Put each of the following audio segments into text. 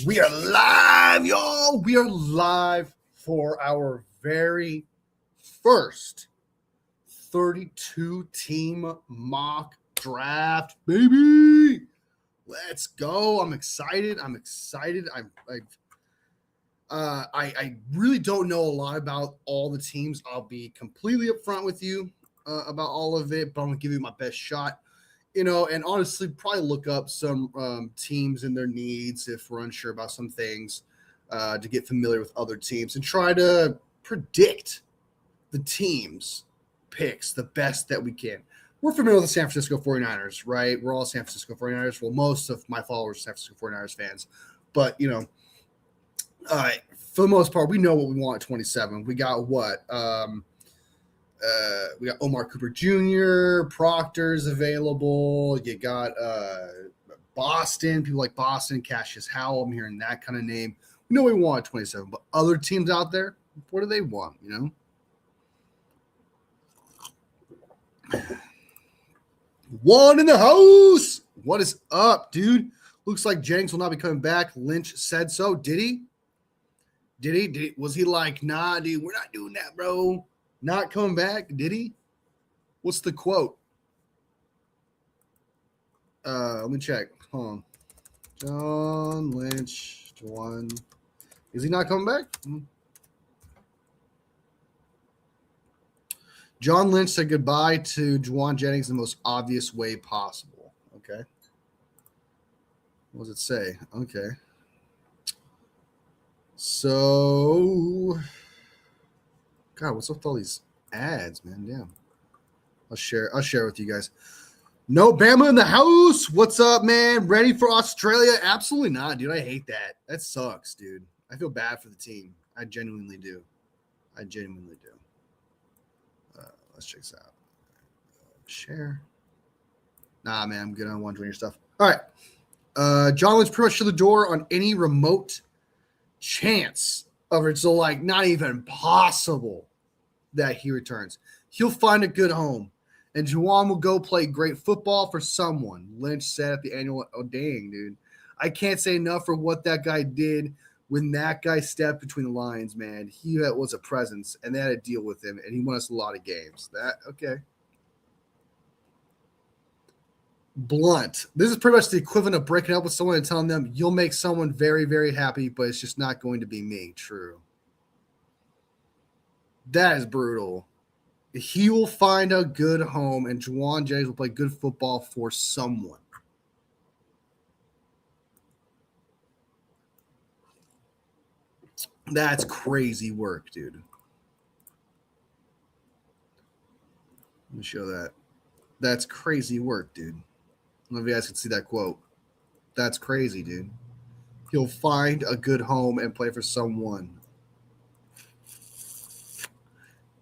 We are live, y'all. We are live for our very first 32 team mock draft, baby. Let's go. I'm excited. I really don't know a lot about all the teams. I'll be completely upfront with you about all of it, but I'm gonna give you my best shot. And honestly, probably look up some teams and their needs if we're unsure about some things to get familiar with other teams and try to predict the teams' picks the best that we can. We're familiar with the San Francisco 49ers, right? We're all San Francisco 49ers. Well, most of my followers are San Francisco 49ers fans. But, for the most part, we know what we want at 27. We got what? We got Omar Cooper Jr., Proctor's available. You got Boston, people like Boston, Cassius Howell. I'm hearing that kind of name. We know we want 27, but other teams out there, what do they want, One in the house. What is up, dude? Looks like Jennings will not be coming back. Lynch said so. Did he? Was he like, nah, dude, we're not doing that, bro? Not coming back, did he? What's the quote? Let me check. Hold on. John Lynch, Juwan. Is he not coming back? John Lynch said goodbye to Juwan Jennings in the most obvious way possible. Okay. What does it say? Okay. So, God, what's up with all these ads, man? Damn. I'll share with you guys. No Bama in the house. What's up, man? Ready for Australia? Absolutely not, dude. I hate that. That sucks, dude. I feel bad for the team. I genuinely do. Let's check this out. Share. Nah, man, I'm good. I don't want to join your stuff. All right. John Lynch pretty much shut the door on any remote chance of it. So, not even possible that he returns. He'll find a good home, and Juwan will go play great football for someone, Lynch said at the annual. Oh, dang, dude. I can't say enough for what that guy did when that guy stepped between the lines, man. He was a presence, and they had to deal with him, and he won us a lot of games. Okay. Blunt. This is pretty much the equivalent of breaking up with someone and telling them you'll make someone very, very happy, but it's just not going to be me. True. That is brutal. He will find a good home, and Juwan Jennings will play good football for someone. That's crazy work, dude. Let me show that. That's crazy work, dude. I don't know if you guys can see that quote. That's crazy, dude. He'll find a good home and play for someone.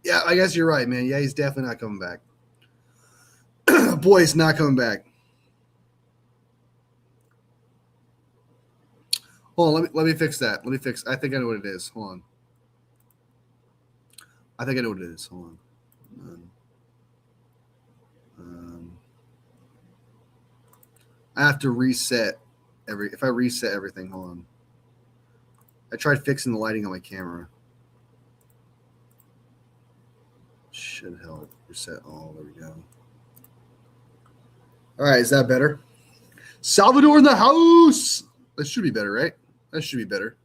Yeah, I guess you're right, man. Yeah, he's definitely not coming back. Boy, he's not coming back. Hold on, let me fix that. I think I know what it is. Hold on. I think I know what it is. Hold on. I have to reset if I reset everything, hold on. I tried fixing the lighting on my camera. Should help. Reset all. There we go. All right, is that better? Salvador in the house. That should be better, right? That should be better.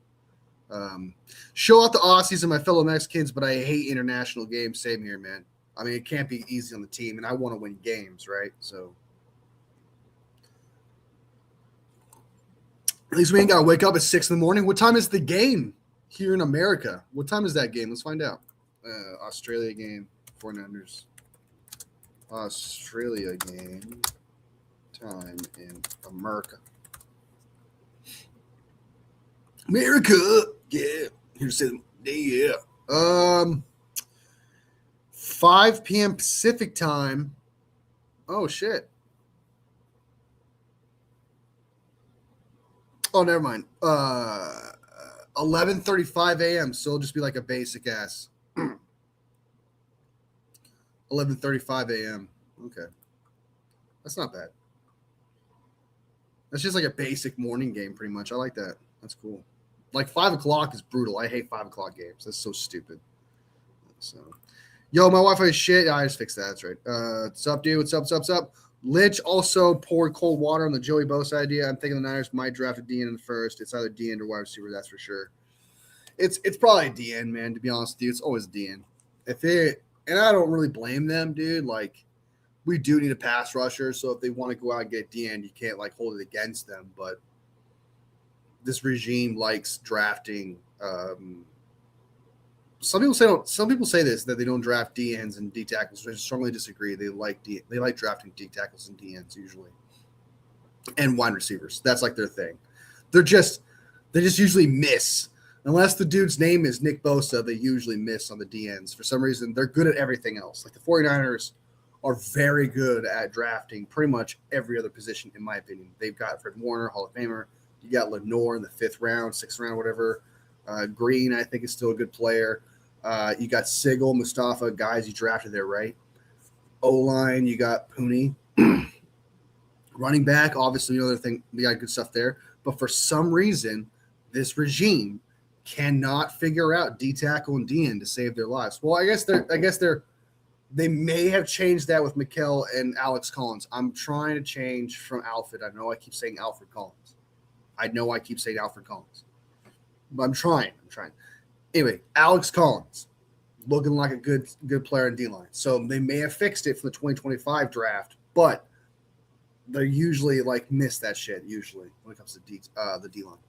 Show out the Aussies and my fellow Mexicans, but I hate international games. Same here, man. I mean, it can't be easy on the team, and I want to win games, right? So at least we ain't got to wake up at 6 in the morning. What time is the game here in America? What time is that game? Let's find out. Australia game, 49ers. Australia game time in America. Yeah. Here's the yeah. 5 p.m. Pacific time. Oh shit. Oh, never mind. 11:35 a.m. So it'll just be like a basic ass. 11:35 a.m. Okay, that's not bad. That's just like a basic morning game, pretty much. I like that. That's cool. Like 5 o'clock is brutal. I hate 5 o'clock games. That's so stupid. So, yo, my Wi-Fi is shit. I just fixed that. That's right. What's up, dude? What's up? What's up? What's up? Lynch also poured cold water on the Joey Bosa idea. I'm thinking the Niners might draft a DN in the first. It's either DN or wide receiver. That's for sure. It's probably a DN, man. To be honest with you, it's always a DN. And I don't really blame them, dude. Like, we do need a pass rusher, so if they want to go out and get DN, you can't like hold it against them. But this regime likes drafting. Some people say this, that they don't draft DNs and D tackles. I strongly disagree. They like drafting D tackles and DNs usually, and wide receivers. That's like their thing. They just usually miss. Unless the dude's name is Nick Bosa, they usually miss on the DNs. For some reason, they're good at everything else. Like the 49ers are very good at drafting pretty much every other position, in my opinion. They've got Fred Warner, Hall of Famer. You got Lenore in the 5th round, 6th round, whatever. Green, I think, is still a good player. You got Sigel, Mustafa, guys you drafted there, right? O-line, you got Pooney. Running back, obviously, another thing. We got good stuff there. But for some reason, this regime cannot figure out D tackle and DN to save their lives. Well, I guess they may have changed that with Mikkel and Alex Collins. I'm trying to change from Alfred. I know I keep saying Alfred Collins. But I'm trying. Anyway, Alex Collins looking like a good player in D-line. So they may have fixed it for the 2025 draft, but they usually like miss that shit usually when it comes to the D-line.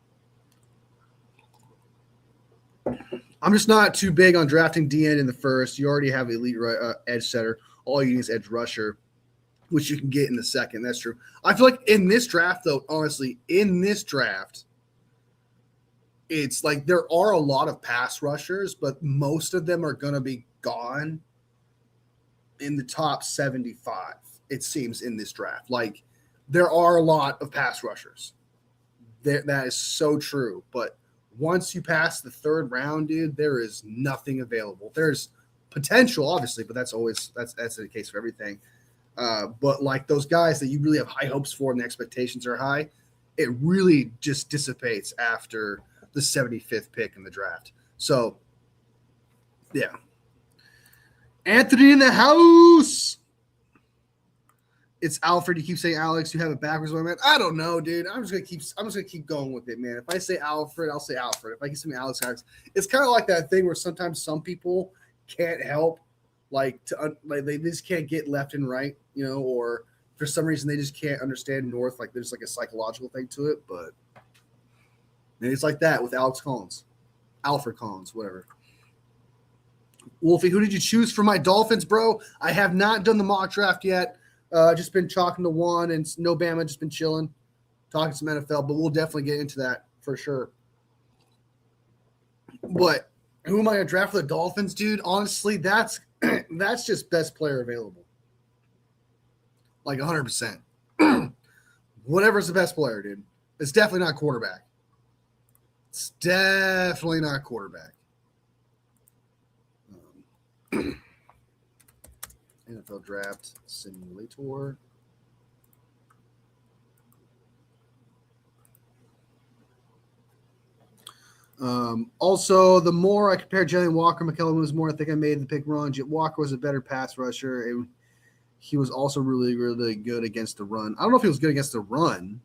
I'm just not too big on drafting DN in the first. You already have elite edge setter. All you need is edge rusher, which you can get in the second. That's true. I feel like in this draft, though, honestly, it's like there are a lot of pass rushers, but most of them are going to be gone in the top 75, it seems, in this draft. Like, there are a lot of pass rushers. That is so true. But once you pass the 3rd round, dude, there is nothing available. There's potential, obviously, but that's the case for everything. But like those guys that you really have high hopes for and the expectations are high, it really just dissipates after the 75th pick in the draft. So, yeah. Anthony in the house. It's Alfred. You keep saying Alex. You have it backwards, my man. I don't know, dude. I'm just gonna keep going with it, man. If I say Alfred, I'll say Alfred. If I get something Alex, it's kind of like that thing where sometimes some people can't help, like they just can't get left and right, or for some reason they just can't understand North. Like there's like a psychological thing to it, but maybe it's like that with Alex Collins, Alfred Collins, whatever. Wolfie, who did you choose for my Dolphins, bro? I have not done the mock draft yet. Just been talking to one and no Bama, just been chilling, talking some NFL, but we'll definitely get into that for sure. But who am I going to draft for the Dolphins, dude? Honestly, that's just best player available. Like 100%. Whatever's the best player, dude. It's definitely not quarterback. NFL Draft Simulator. Also, the more I compare Jalen Walker, McKellen was more. I think I made the pick wrong. Walker was a better pass rusher. He was also really, really good against the run. I don't know if he was good against the run.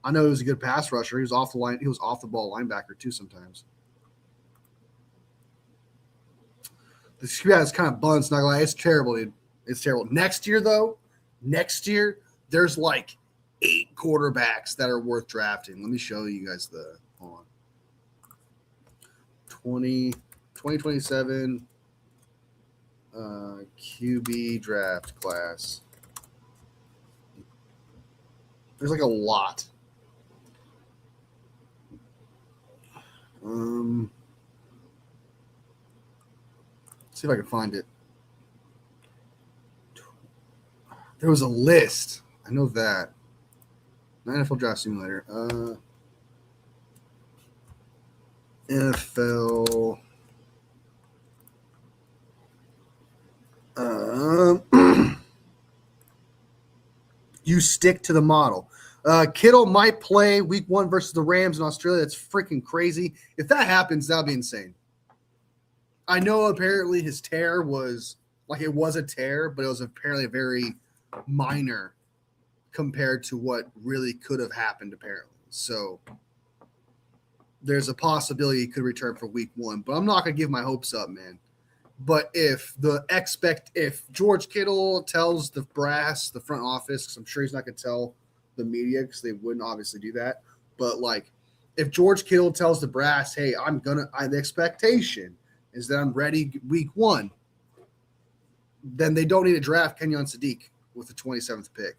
I know he was a good pass rusher. He was off the line. He was off the ball linebacker too sometimes. The squad is kind of buns. Not gonna lie, it's terrible, dude. It's terrible. Next year, there's like 8 quarterbacks that are worth drafting. Let me show you guys hold on. 2027 QB draft class. There's like a lot. See if I can find it. There was a list. I know that. NFL Draft Simulator. NFL. You stick to the model. Kittle might play week 1 versus the Rams in Australia. That's freaking crazy. If that happens, that'll be insane. I know apparently his tear was like it was a tear, but it was apparently very minor compared to what really could have happened apparently. So there's a possibility he could return for week 1, but I'm not going to give my hopes up, man. But if George Kittle tells the brass, the front office, because I'm sure he's not going to tell the media because they wouldn't obviously do that. But like, if George Kittle tells the brass, "Hey, the expectation is that I'm ready week 1," then they don't need to draft Kenyon Sadiq with the 27th pick.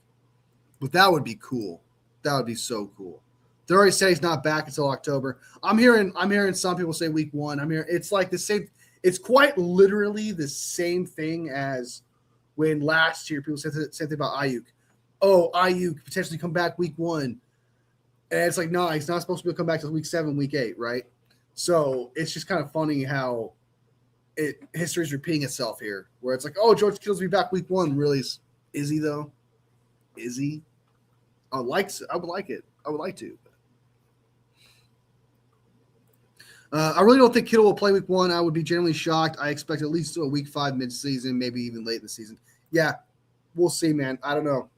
But that would be cool. That would be so cool. They already said he's not back until October. I'm hearing some people say week 1. It's like the same. It's quite literally the same thing as when last year people said the same thing about Ayuk. Oh, Ayuk potentially come back week 1. And it's like, no, he's not supposed to come back till week 7, week 8, right? So it's just kind of funny how history's repeating itself here, where it's like, oh, George Kittle's be back week 1. Really, is he though? Is he? I would like it. I would like to. I really don't think Kittle will play week 1. I would be genuinely shocked. I expect at least a week 5 mid-season, maybe even late in the season. Yeah, we'll see, man. I don't know.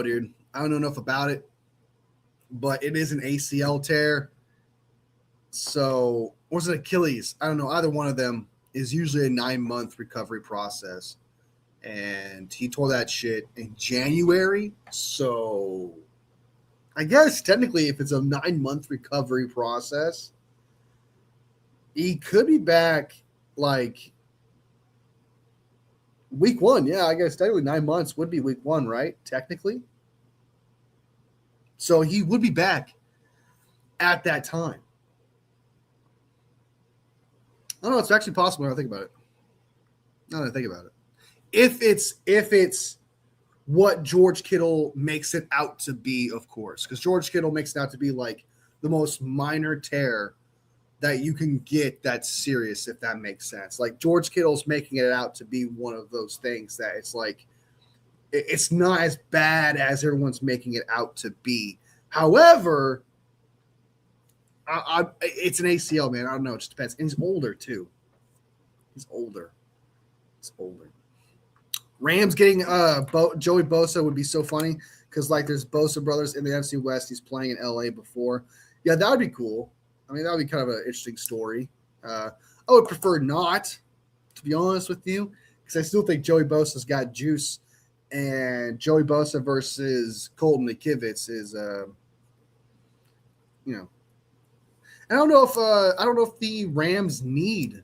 Dude. I don't know enough about it, but it is an ACL tear. So, or is it Achilles? I don't know. Either one of them is usually a 9-month recovery process. And he tore that shit in January. So I guess technically if it's a 9-month recovery process, he could be back like week 1. Yeah, I guess technically 9 months would be week 1, right? Technically. So he would be back at that time. I don't know. It's actually possible when I think about it. If it's what George Kittle makes it out to be, of course, because George Kittle makes it out to be like the most minor tear that you can get that's serious, if that makes sense. Like George Kittle's making it out to be one of those things that it's like it's not as bad as everyone's making it out to be. However, it's an ACL, man. I don't know. It just depends. And he's older too. He's older. Rams getting Joey Bosa would be so funny because like there's Bosa brothers in the NFC West. He's playing in LA before. Yeah, that would be cool. I mean, that would be kind of an interesting story. I would prefer not, to be honest with you, because I still think Joey Bosa's got juice, and Joey Bosa versus Colton McKivitz is, I don't know if the Rams need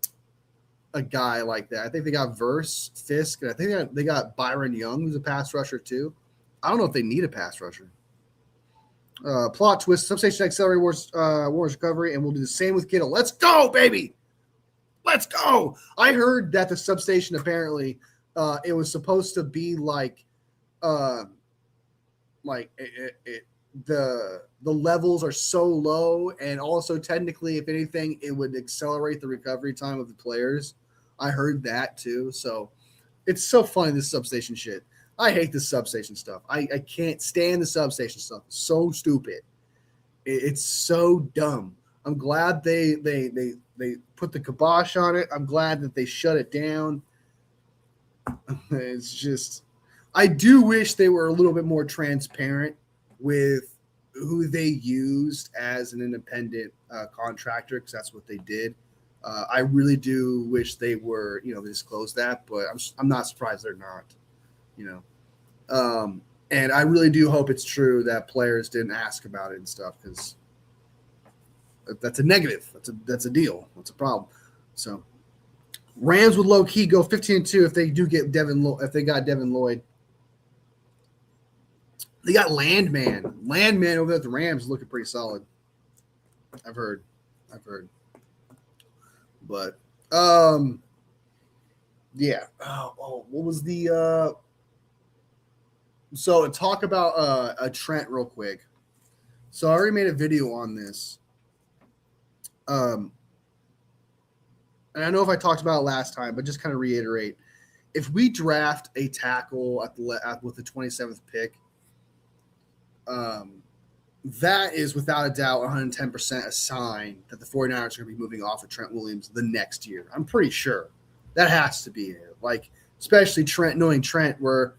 a guy like that. I think they got Verse, Fisk, and I think they got Byron Young, who's a pass rusher too. I don't know if they need a pass rusher. Plot twist, substation accelerate Wars recovery, and we'll do the same with Kittle. Let's go, baby! Let's go! I heard that the substation apparently it was supposed to be like the levels are so low, and also technically, if anything, it would accelerate the recovery time of the players. I heard that too. So it's so funny, this substation shit. I hate this substation stuff. I can't stand the substation stuff. It's so stupid. It's so dumb. I'm glad they put the kibosh on it. I'm glad that they shut it down. It's just, I do wish they were a little bit more transparent with who they used as an independent contractor, because that's what they did. I really do wish they were, they disclosed that, but I'm not surprised they're not, and I really do hope it's true that players didn't ask about it and stuff, because that's a negative. That's a deal. That's a problem. So Rams would low key go 15-2 if they do get if they got Devin Lloyd. They got Landman. Landman over at the Rams is looking pretty solid. I've heard. But yeah. What was the so talk about a Trent real quick. So I already made a video on this. And I know if I talked about it last time, but just kind of reiterate. if we draft a tackle with the 27th pick, that is without a doubt 110% a sign that the 49ers are going to be moving off of Trent Williams the next year. I'm pretty sure that has to be it. Like, especially Trent, knowing Trent, where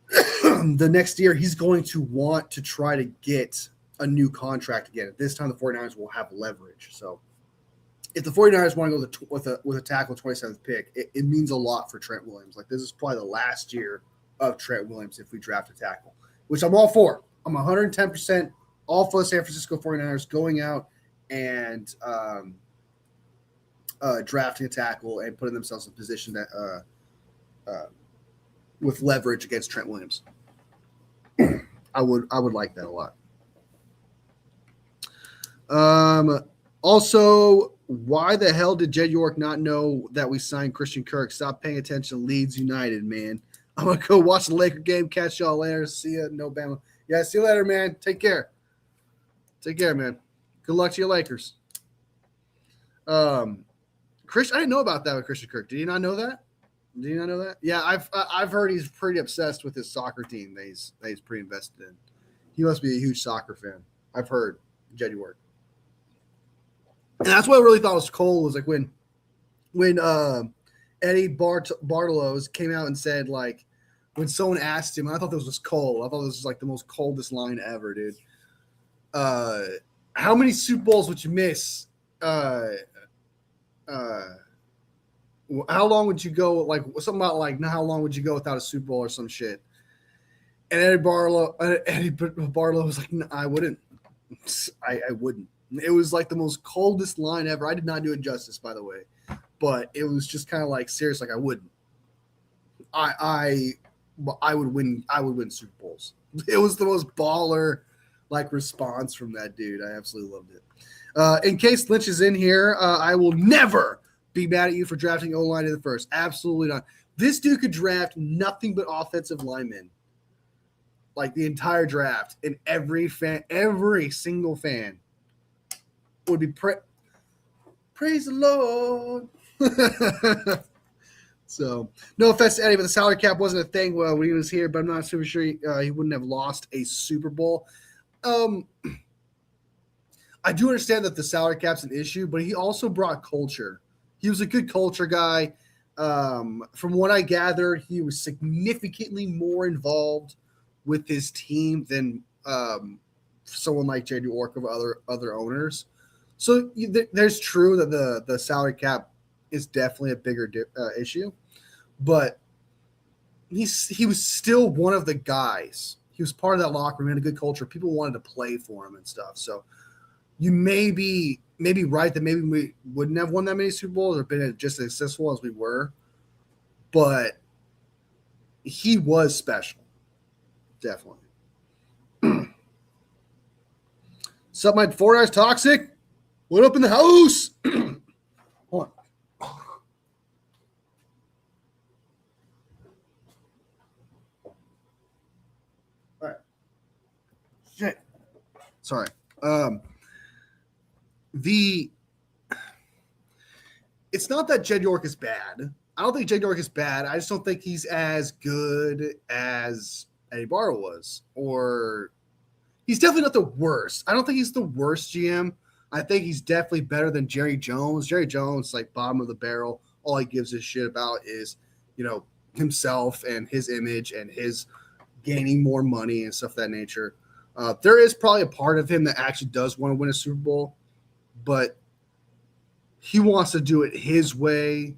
the next year he's going to want to try to get a new contract again. At this time, the 49ers will have leverage. So if the 49ers want to go with a tackle 27th pick, it means a lot for Trent Williams. Like, this is probably the last year of Trent Williams if we draft a tackle, which I'm all for. I'm 110% all for the San Francisco 49ers going out and drafting a tackle and putting themselves in a position that with leverage against Trent Williams. I would like that a lot. Also, why the hell did Jed York not know that we signed Christian Kirk? Stop paying attention to Leeds United, man. I'm going to go watch the Laker game. Catch y'all later. See ya. No Bama. Yeah, see you later, man. Take care. Take care, man. Good luck to your Lakers. Chris, I didn't know about that with Christian Kirk. Did you not know that? Did you not know that? Yeah, I've heard he's pretty obsessed with his soccer team that he's pretty invested in. He must be a huge soccer fan. I've heard Jed York. And that's what I really thought was cool was like when Eddie Bartolows came out and said, like, when someone asked him, I thought this was cold. I thought this was like the most coldest line ever, dude. How many Super Bowls would you miss? How long would you go? Like something about like, how long would you go without a Super Bowl or some shit? And Eddie Barlow was like, no, I wouldn't. I wouldn't. It was like the most coldest line ever. I did not do it justice, by the way, but it was just kind of like serious. Like I wouldn't. I would win. I would win Super Bowls. It was the most baller like response from that dude. I absolutely loved it. In case Lynch is in here, I will never be mad at you for drafting O-line in the first. Absolutely not. This dude could draft nothing but offensive linemen, like the entire draft, and every single fan would be praise the Lord. So, no offense to Eddie, but the salary cap wasn't a thing when he was here, but I'm not super sure he wouldn't have lost a Super Bowl. I do understand that the salary cap's an issue, but he also brought culture. He was a good culture guy. From what I gathered, he was significantly more involved with his team than someone like J.D. York of other owners. So there's true that the salary cap is definitely a bigger issue, but he was still one of the guys. He was part of that locker room, had a good culture. People wanted to play for him and stuff. So you may be right that maybe we wouldn't have won that many Super Bowls or been just as successful as we were, but he was special, definitely. Sup, my 49ers toxic? What up in the house? Hold on. All right. Shit. Sorry. It's not that Jed York is bad. I don't think Jed York is bad. I just don't think he's as good as Eddie Barlow was, or he's definitely not the worst. I don't think he's the worst GM. I think he's definitely better than Jerry Jones. Jerry Jones, like bottom of the barrel. All he gives a shit about is, himself and his image and his gaining more money and stuff of that nature. There is probably a part of him that actually does want to win a Super Bowl, but he wants to do it his way,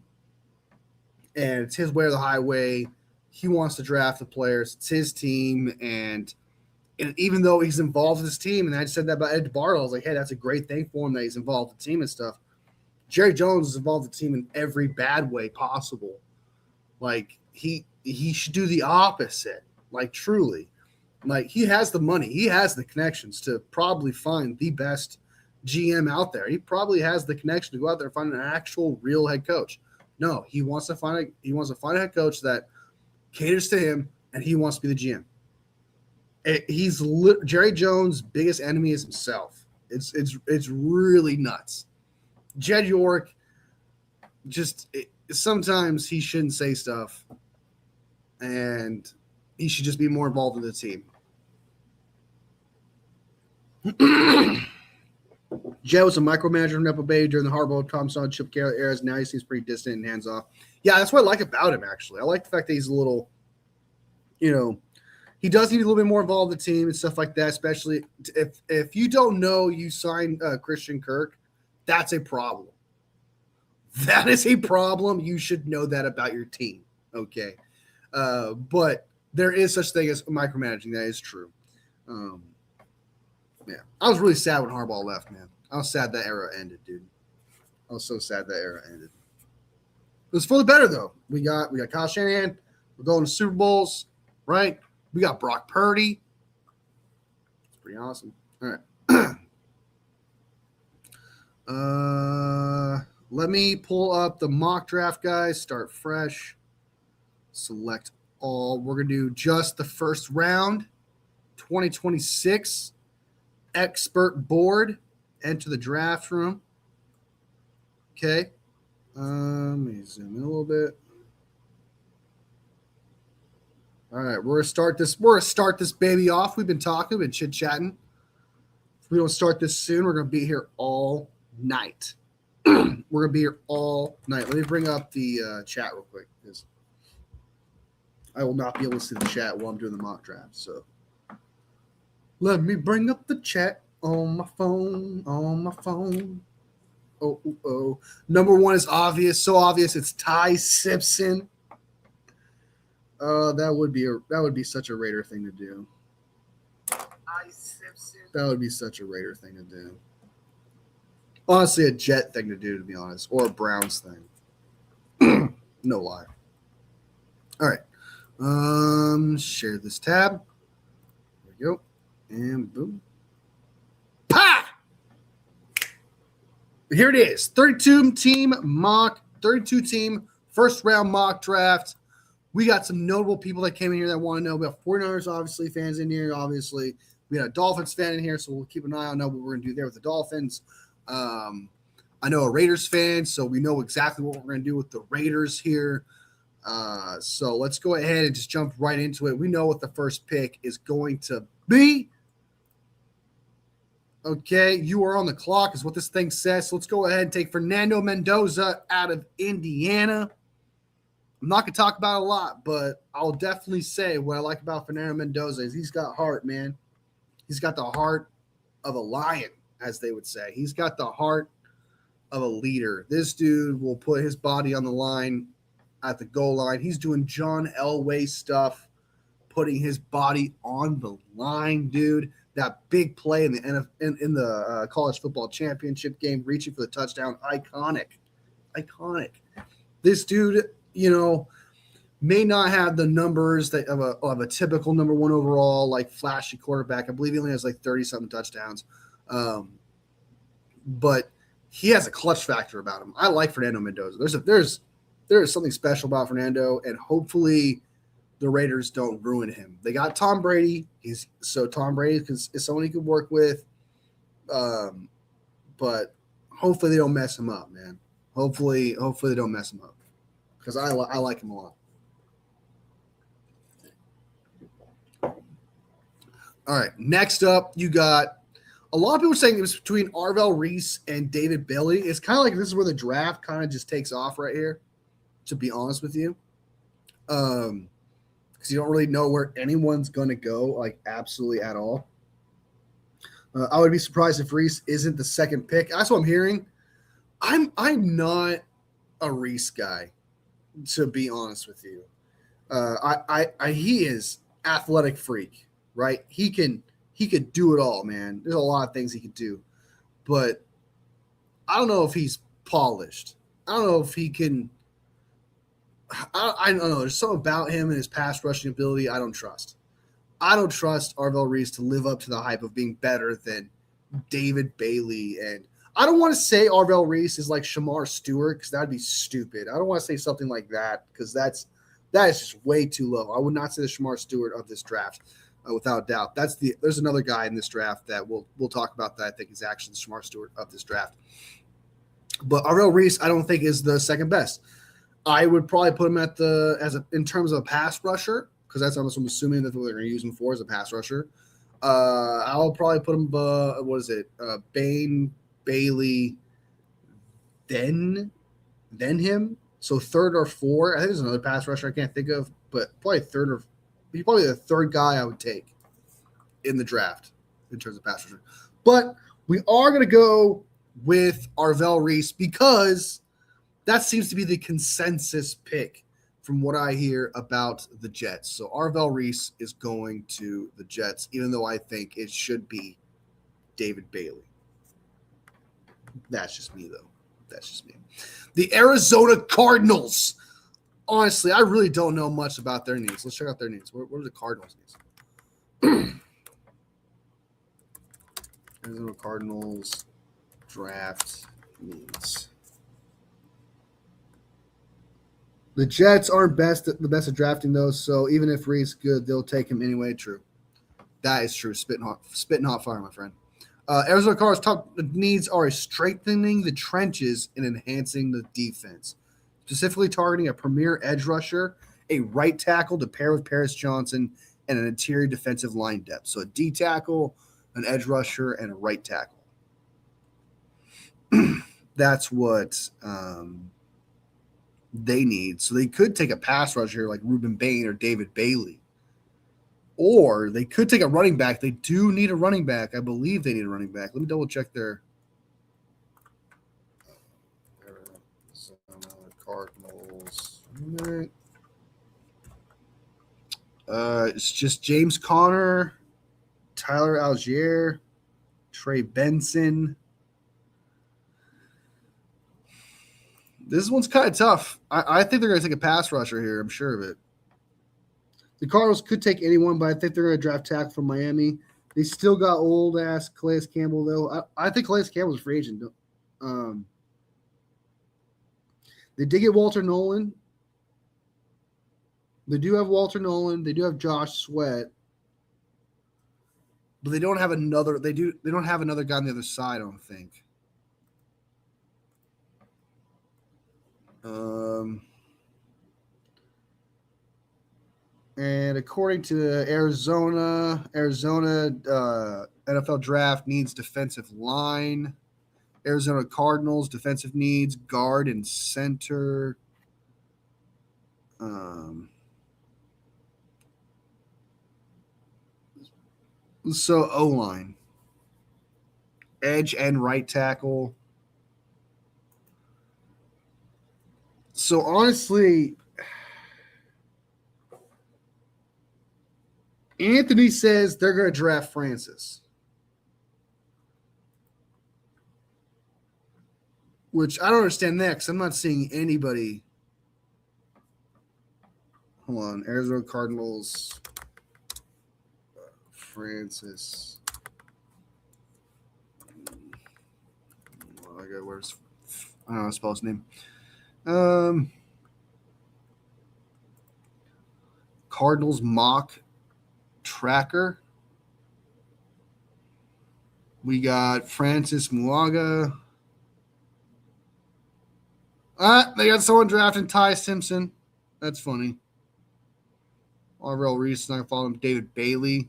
and it's his way or the highway. He wants to draft the players. It's his team, and even though he's involved with his team, and I said that about Ed Barlow, I was like, hey, that's a great thing for him that he's involved with the team and stuff. Jerry Jones is involved with the team in every bad way possible. Like, he should do the opposite, like, truly. Like, he has the money. He has the connections to probably find the best GM out there. He probably has the connection to go out there and find an actual real head coach. No, he wants to find a head coach that caters to him, and he wants to be the GM. Jerry Jones' biggest enemy is himself. It's really nuts. Jed York, just sometimes he shouldn't say stuff, and he should just be more involved in the team. Jed was a micromanager from Napa Bay during the Harbaugh, Thompson, Chip Kelly eras. Now he seems pretty distant and hands off. Yeah, that's what I like about him, actually. I like the fact that he's a little, he does need a little bit more involved in the team and stuff like that, especially if you don't know you signed Christian Kirk, that's a problem. That is a problem. You should know that about your team, okay? But there is such thing as micromanaging. That is true. Yeah, I was really sad when Harbaugh left, man. I was sad that era ended, dude. I was so sad that era ended. It was for the better, though. We got Kyle Shanahan. We're going to Super Bowls, right? We got Brock Purdy. It's pretty awesome. All right. Let me pull up the mock draft, guys. Start fresh. Select all. We're going to do just the first round, 2026. Expert board. Enter the draft room. Okay. Let me zoom in a little bit. All right, we're gonna start this. We're gonna start this baby off. We've been talking, we've been chit-chatting. If we don't start this soon, we're gonna be here all night. We're gonna be here all night. Let me bring up the chat real quick because I will not be able to see the chat while I'm doing the mock draft. So let me bring up the chat on my phone. Oh. Number one is obvious. So obvious. It's Ty Simpson. That would be such a Raider thing to do. Ty Simpson. That would be such a Raider thing to do. Honestly, a Jet thing to do, to be honest, or a Browns thing. No lie. All right. Share this tab. There we go. And boom. Pa! Here it is. 32 team first round mock draft. We got some notable people that came in here that want to know. We have 49ers, obviously, fans in here, obviously. We got a Dolphins fan in here, so we'll keep an eye on what we're going to do there with the Dolphins. I know a Raiders fan, so we know exactly what we're going to do with the Raiders here. So let's go ahead and just jump right into it. We know what the first pick is going to be. Okay, you are on the clock is what this thing says. So let's go ahead and take Fernando Mendoza out of Indiana. I'm not going to talk about it a lot, but I'll definitely say what I like about Fernando Mendoza is he's got heart, man. He's got the heart of a lion, as they would say. He's got the heart of a leader. This dude will put his body on the line at the goal line. He's doing John Elway stuff, putting his body on the line, dude. That big play in the college football championship game, reaching for the touchdown, iconic. This dude, may not have the numbers that of a typical number one overall, like flashy quarterback. I believe he only has like 30-something touchdowns, but he has a clutch factor about him. I like Fernando Mendoza. There is something special about Fernando, and hopefully the Raiders don't ruin him. They got Tom Brady. Tom Brady is someone he could work with, but hopefully they don't mess him up, man. Hopefully they don't mess him up because I like him a lot. All right, next up, you got a lot of people saying it was between Arvell Reese and David Bailey. It's kind of like this is where the draft kind of just takes off right here, to be honest with you. Because you don't really know where anyone's going to go, like absolutely at all. I would be surprised if Reese isn't the second pick. That's what I'm hearing. I'm not a Reese guy, to be honest with you. He is athletic freak, right? He could do it all, man. There's a lot of things he could do, but I don't know if he's polished. I don't know if he can. I don't know. There's something about him and his pass rushing ability I don't trust. I don't trust Arvell Reese to live up to the hype of being better than David Bailey. And I don't want to say Arvell Reese is like Shamar Stewart because that would be stupid. I don't want to say something like that because that is just way too low. I would not say the Shamar Stewart of this draft, without doubt. There's another guy in this draft that we'll talk about that I think is actually the Shamar Stewart of this draft. But Arvell Reese I don't think is the second best. I would probably put him at in terms of a pass rusher, because that's what I'm assuming that's what they're going to use him for, as a pass rusher. I'll probably put him. What is it? Bain, Bailey, then him. So third or four. I think there's another pass rusher I can't think of, but probably he's probably the third guy I would take in the draft in terms of pass rusher. But we are going to go with Arvell Reese because that seems to be the consensus pick from what I hear about the Jets. So Arvell Reese is going to the Jets, even though I think it should be David Bailey. That's just me, though. That's just me. The Arizona Cardinals. Honestly, I really don't know much about their needs. Let's check out their needs. What are the Cardinals' needs? Arizona Cardinals draft needs. The Jets aren't the best at drafting those, so even if Reese is good, they'll take him anyway. True. That is true. Spitting hot fire, my friend. Arizona Cardinals' top needs are strengthening the trenches and enhancing the defense, specifically targeting a premier edge rusher, a right tackle to pair with Paris Johnson, and an interior defensive line depth. So a D tackle, an edge rusher, and a right tackle. That's what they need. So they could take a pass rusher like Ruben Bain or David Bailey. Or they could take a running back. They do need a running back. I believe they need a running back. Let me double check their Cardinals. It's just James Conner, Tyler Algier, Trey Benson. This one's kind of tough. I think they're going to take a pass rusher here. I'm sure of it. The Cardinals could take anyone, but I think they're going to draft tackle from Miami. They still got old-ass Calais Campbell, though. I think Calais Campbell's a free agent. They did get Walter Nolan. They do have Walter Nolan. They do have Josh Sweat. But they don't have another – they don't have another guy on the other side, I don't think. And according to Arizona NFL draft needs defensive line. Arizona Cardinals defensive needs guard and center. So O-line, edge and right tackle. So honestly, Anthony says they're going to draft Francis, which I don't understand that because I'm not seeing anybody. Hold on. Arizona Cardinals, Francis. I don't know how to spell his name. Cardinals mock tracker. We got Francis Muaga. They got someone drafting Ty Simpson. That's funny. Arvell Reese, and I follow him, David Bailey.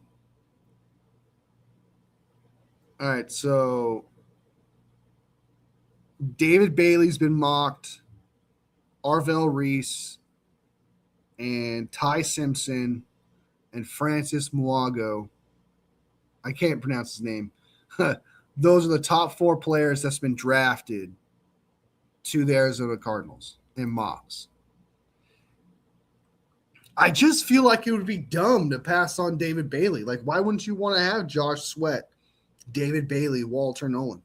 All right, so David Bailey's been mocked. Arvell Reese and Ty Simpson and Francis Muago. I can't pronounce his name. Those are the top 4 players that's been drafted to the Arizona Cardinals in mocks. I just feel like it would be dumb to pass on David Bailey. Like, why wouldn't you want to have Josh Sweat, David Bailey, Walter Nolan?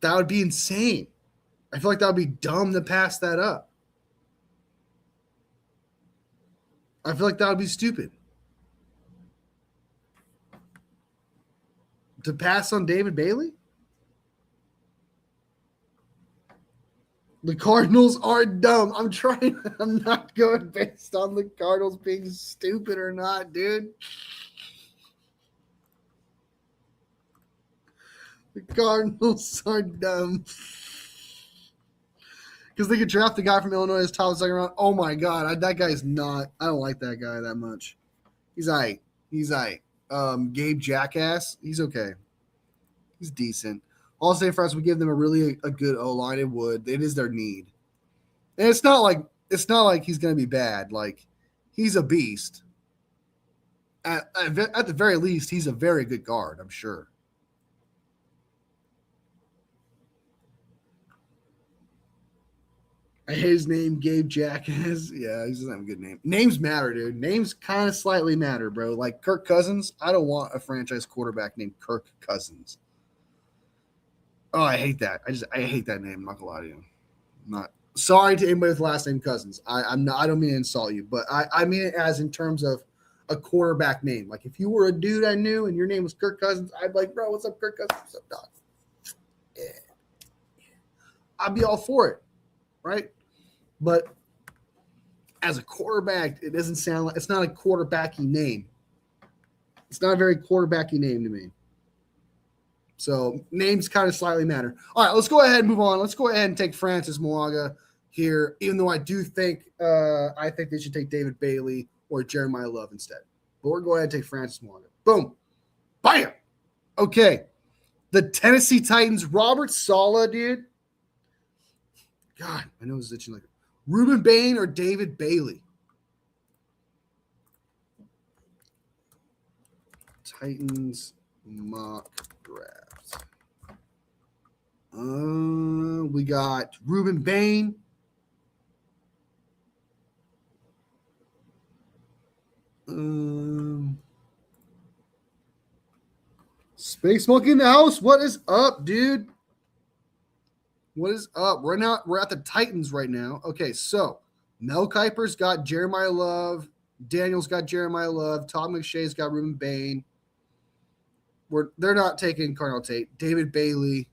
That would be insane. I feel like that would be dumb to pass that up. I feel like that would be stupid. To pass on David Bailey? The Cardinals are dumb. I'm not going based on the Cardinals being stupid or not, dude. The Cardinals are dumb. Because they could draft the guy from Illinois as top of the second round. Oh my god, that guy's not. I don't like that guy that much. He's aight. Gabe Jackass. He's okay. He's decent. All State for us would give them a good O line. It would. It is their need. And it's not like he's going to be bad. Like, he's a beast. At the very least, he's a very good guard, I'm sure. His name, Gabe Jackass. Yeah, he doesn't have a good name. Names matter, dude. Names kind of slightly matter, bro. Like Kirk Cousins. I don't want a franchise quarterback named Kirk Cousins. Oh, I hate that. I hate that name. I'm not gonna lie to you. I'm not sorry to anybody with the last name Cousins. I'm not. I don't mean to insult you, but I mean it as in terms of a quarterback name. Like if you were a dude I knew and your name was Kirk Cousins, I'd be like, bro, what's up, Kirk Cousins? What's up, dog? Yeah. I'd be all for it, right? But as a quarterback, it doesn't sound like it's not a quarterbacky name. It's not a very quarterbacky name to me. So names kind of slightly matter. All right, let's go ahead and move on. Let's go ahead and take Francis Moaga here, even though I do think they should take David Bailey or Jeremiah Love instead. But we're going to take Francis Moaga. Boom. Bam. Okay. The Tennessee Titans, Robert Saleh, dude. God, my nose is itching like Ruben Bain or David Bailey? Titans mock draft. We got Ruben Bain. Space Monkey in the house. What is up, dude? What is up? We're at the Titans right now. Okay, so Mel Kiper's got Jeremiah Love. Daniel's got Jeremiah Love. Todd McShay's got Ruben Bain. They're not taking Cardinal Tate. David Bailey.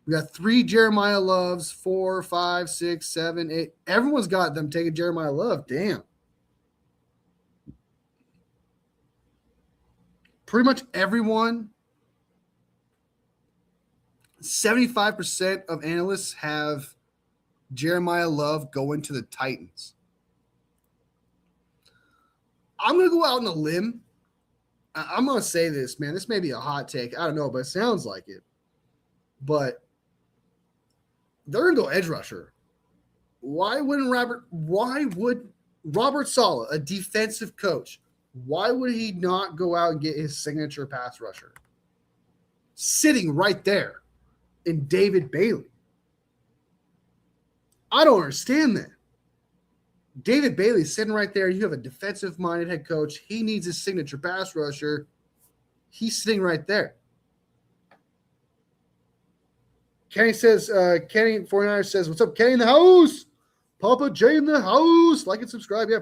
We got 3 Jeremiah Loves, 4, 5, 6, 7, 8. Everyone's got them taking Jeremiah Love. Damn. Pretty much everyone. 75% of analysts have Jeremiah Love going to the Titans. I'm going to go out on a limb. I'm going to say this, man. This may be a hot take. I don't know, but it sounds like it. But they're going to go edge rusher. Why would Robert Saleh, a defensive coach, why would he not go out and get his signature pass rusher? Sitting right there in David Bailey. I don't understand that. David Bailey's sitting right there. You have a defensive-minded head coach. He needs his signature pass rusher. He's sitting right there. Kenny says, Kenny 49er says, what's up, Kenny in the house? Papa J in the house. Like and subscribe. Yeah.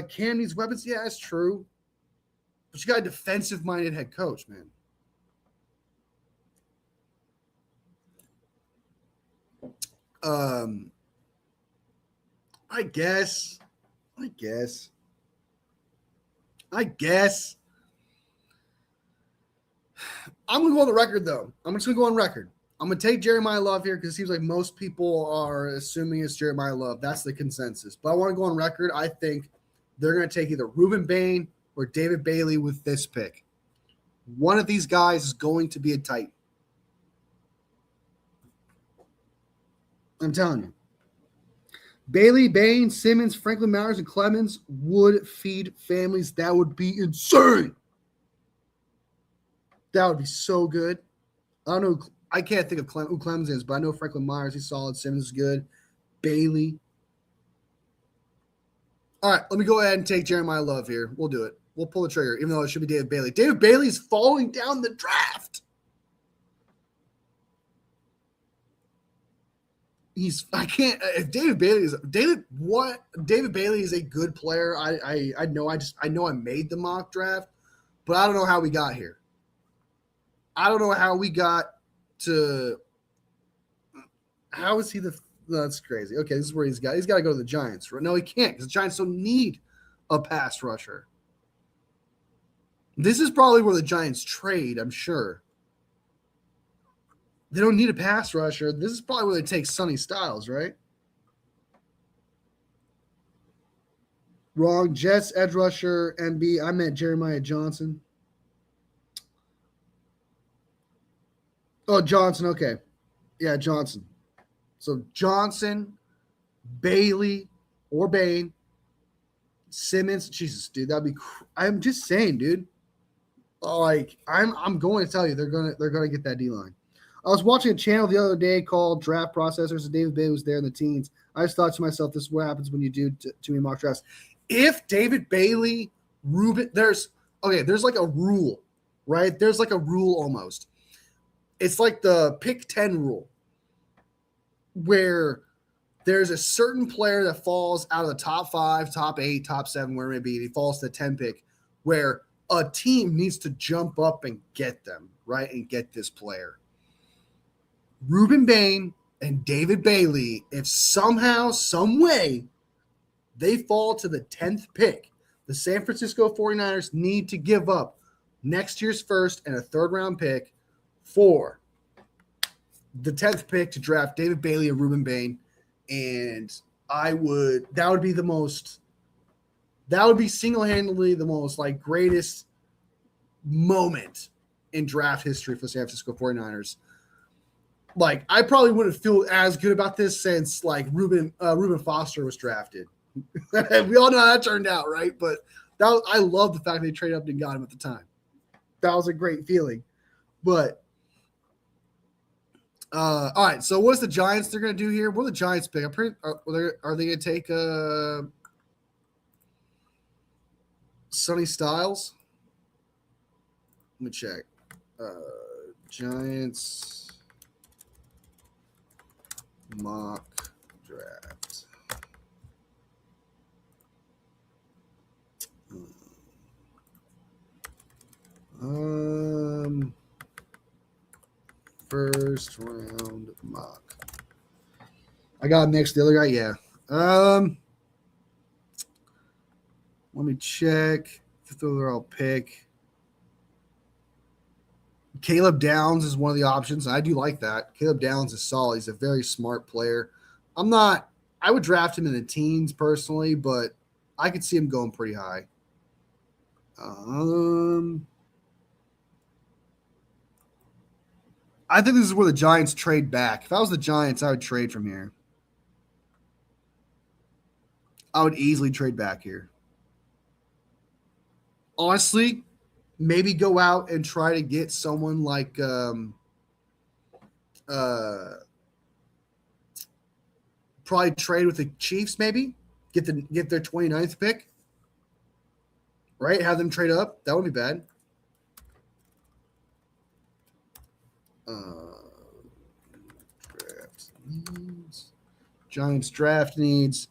Cam needs weapons. Yeah, that's true. But you got a defensive-minded head coach, man. I guess. I'm going to go on the record, though. I'm just going to go on record. I'm going to take Jeremiah Love here because it seems like most people are assuming it's Jeremiah Love. That's the consensus. But I want to go on record. I think they're going to take either Ruben Bain or David Bailey with this pick. One of these guys is going to be a Titan. I'm telling you. Bailey, Bain, Simmons, Franklin Myers, and Clemens would feed families. That would be insane. That would be so good. I don't know. I can't think of who Clemens is, but I know Franklin Myers. He's solid. Simmons is good. Bailey. All right, let me go ahead and take Jeremiah Love here. We'll do it. We'll pull the trigger, even though it should be David Bailey. David Bailey's falling down the draft. David Bailey is a good player. I know I made the mock draft, but I don't know how we got here. I don't know how we got to. How is he that's crazy. Okay, this is where he's got to go to the Giants. No, he can't because the Giants don't need a pass rusher. This is probably where the Giants trade, I'm sure. They don't need a pass rusher. This is probably where they take Sonny Styles, right? Wrong. Jets edge rusher, NB. I meant Jeremiah Johnson. Oh, Johnson. Okay. Yeah, Johnson. So Johnson, Bailey, or Bain, Simmons. Jesus, dude, that'd be. I'm just saying, dude. Like, I'm going to tell you, they're gonna get that D line. I was watching a channel the other day called Draft Processors, and David Bailey was there in the teens. I just thought to myself, this is what happens when you do too many mock drafts. If David Bailey, Ruben, there's like a rule, right? There's like a rule almost. It's like the pick 10 rule, where there's a certain player that falls out of the top 5, top 8, top 7, where it may be, he falls to the 10 pick, where a team needs to jump up and get them, right? And get this player. Ruben Bain and David Bailey, if somehow, some way, they fall to the 10th pick, the San Francisco 49ers need to give up next year's first and a third-round pick for the 10th pick to draft David Bailey and Ruben Bain. And that would be single-handedly the most like greatest moment in draft history for the San Francisco 49ers. Like, I probably wouldn't feel as good about this since like Reuben Foster was drafted. We all know how that turned out, right? But I love the fact they traded up and got him at the time. That was a great feeling. But all right, so what's the Giants they're going to do here? What are the Giants pick? Are they going to take Sonny Styles? Let me check. Giants mock draft. First round mock. I got next. The other guy, yeah. Let me check. Fifth overall pick. Caleb Downs is one of the options. I do like that. Caleb Downs is solid. He's a very smart player. I would draft him in the teens personally, but I could see him going pretty high. I think this is where the Giants trade back. If I was the Giants, I would trade from here. I would easily trade back here. Honestly, maybe go out and try to get someone like probably trade with the Chiefs, maybe get their 29th pick, right? Have them trade up. That would be bad. Draft needs. Giants draft needs.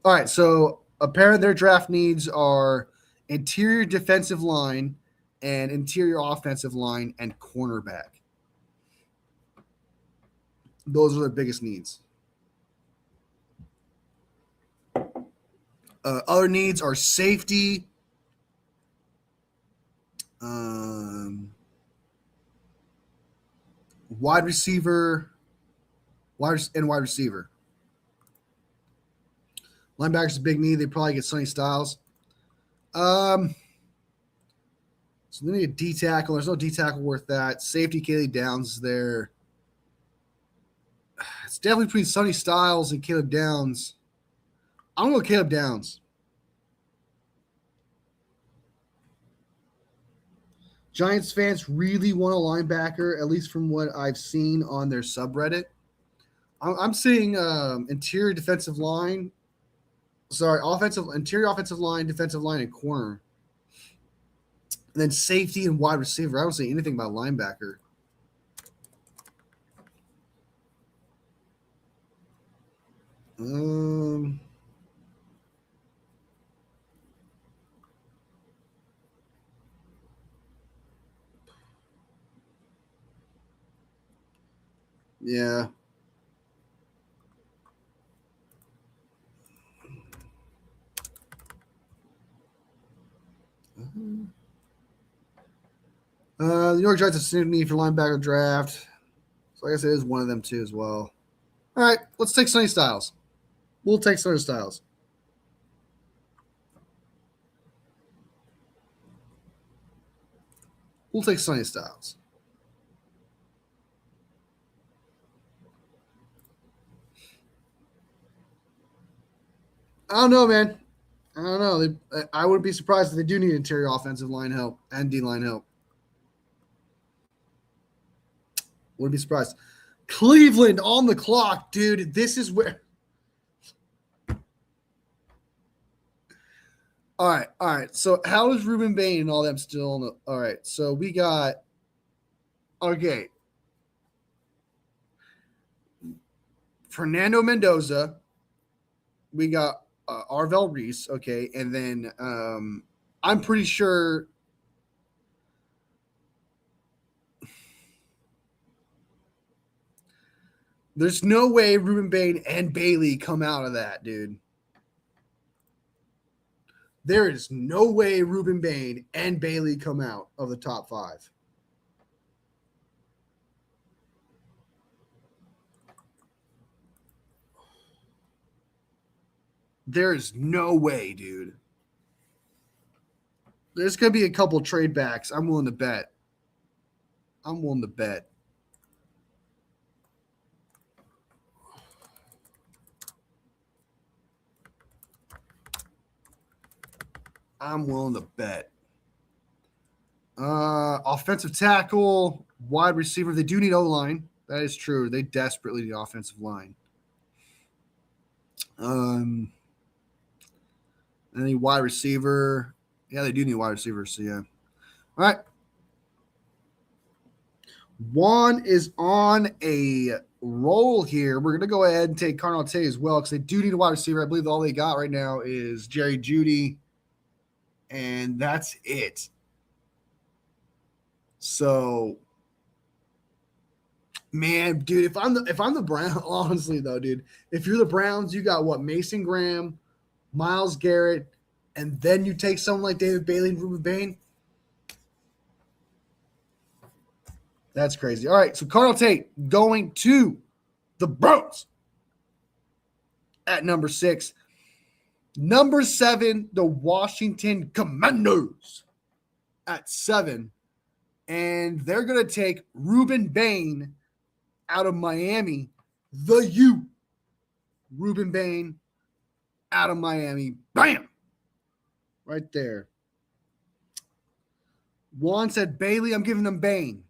All right, so apparently their draft needs are interior defensive line and interior offensive line and cornerback. Those are their biggest needs. Other needs are safety, wide receiver, wide receiver. Linebacker's a big need. They probably get Sonny Styles. So they need a D tackle. There's no D tackle worth that. Safety, Caleb Downs is there. It's definitely between Sonny Styles and Caleb Downs. I'm going to go Caleb Downs. Giants fans really want a linebacker, at least from what I've seen on their subreddit. I'm seeing interior offensive line, defensive line, and corner. And then safety and wide receiver. I don't see anything about linebacker. Yeah. The New York Giants have seen need for linebacker draft. So I guess it is one of them too as well. All right, let's take Sonny Styles. We'll take Sonny Styles. We'll take Sonny Styles. I don't know, man. I don't know. I wouldn't be surprised if they do need interior offensive line help and D line help. Wouldn't be surprised. Cleveland on the clock, dude. This is where. All right. So how is Ruben Bain and all them still? All right. So we got. Okay. Fernando Mendoza. We got Arvel Reese. Okay, and then I'm pretty sure. There's no way Ruben Bain and Bailey come out of that, dude. There is no way Ruben Bain and Bailey come out of the top 5. There is no way, dude. There's going to be a couple trade backs. I'm willing to bet. I'm willing to bet. Offensive tackle, wide receiver. They do need O-line. That is true. They desperately need offensive line. Any wide receiver. Yeah, they do need wide receivers. So, yeah. All right. Juan is on a roll here. We're going to go ahead and take Carnell Tay as well because they do need a wide receiver. I believe all they got right now is Jerry Jeudy, and that's it. So, man, dude, if I'm the Browns, honestly though, dude, if you're the Browns, you got what? Mason Graham, Myles Garrett, and then you take someone like David Bailey and Ruben Bain. That's crazy. All right, so Carnell Tate going to the Browns at number 6. Number 7, the Washington Commanders at 7. And they're going to take Ruben Bain out of Miami. The U. Ruben Bain out of Miami. Bam! Right there. Juan said Bailey. I'm giving them Bain.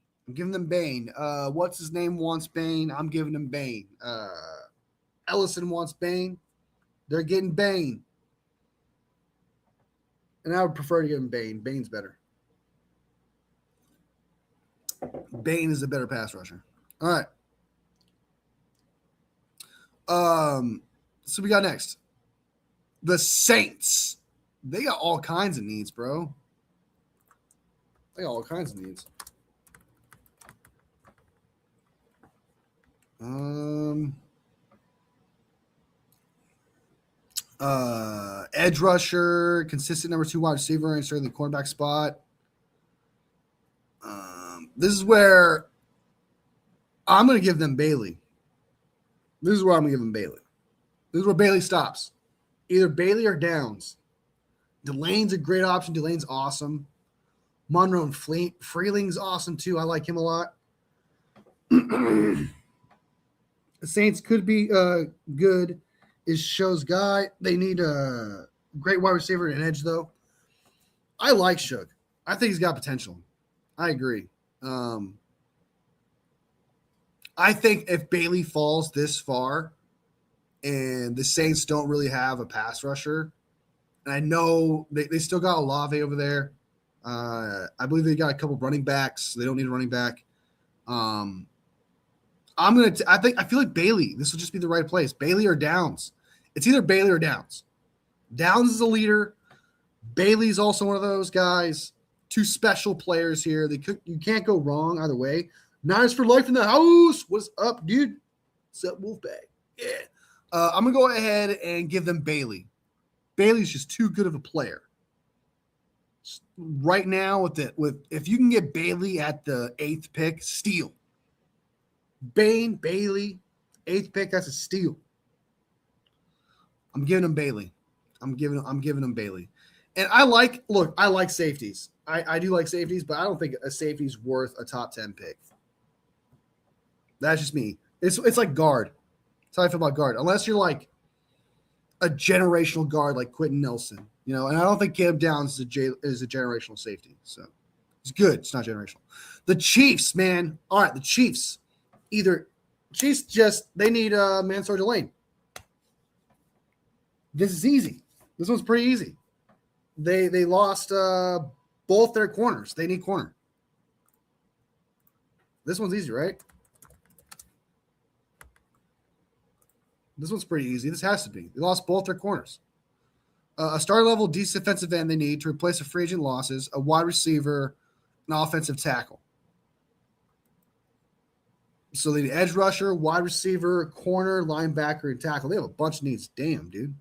What's his name wants Bain? I'm giving him Bain. Ellison wants Bain. They're getting Bain. And I would prefer to give him Bain. Bain's better. Bain is a better pass rusher. All right. So we got next. The Saints. They got all kinds of needs, bro. They got all kinds of needs. Edge rusher, consistent number 2 wide receiver, and certainly the cornerback spot. This is where I'm going to give them Bailey. This is where Bailey stops. Either Bailey or Downs. Delane's a great option. Delane's awesome. Monroe and Freeling's awesome too. I like him a lot. The Saints could be good. Is Show's guy. They need a great wide receiver and an edge, though. I like Shook. I think he's got potential. I agree. I think if Bailey falls this far and the Saints don't really have a pass rusher, and I know they still got Olave over there. I believe they got a couple running backs. So they don't need a running back. I feel like Bailey. This will just be the right place. Bailey or Downs. It's either Bailey or Downs. Downs is a leader. Bailey's also one of those guys. 2 special players here. You can't go wrong either way. Niners for life in the house. What's up, dude? What's up, Wolfbag? Yeah. I'm gonna go ahead and give them Bailey. Bailey's just too good of a player. Right now, with if you can get Bailey at the 8th pick, steal. Bain, Bailey, 8th pick. That's a steal. I'm giving him Bailey. I'm giving him Bailey. And I like safeties. I do like safeties, but I don't think a safety's worth a top 10 pick. That's just me. It's like guard. That's how I feel about guard. Unless you're like a generational guard like Quentin Nelson, and I don't think Caleb Downs is a generational safety. So it's good. It's not generational. The Chiefs, man. All right, the Chiefs. They need Mansour Delane. This is easy. This one's pretty easy. They lost both their corners. They need corner. This one's easy, right? This one's pretty easy. This has to be. They lost both their corners. A star-level defensive end they need to replace the free agent losses, a wide receiver, an offensive tackle. So they need edge rusher, wide receiver, corner, linebacker, and tackle. They have a bunch of needs. Damn, dude.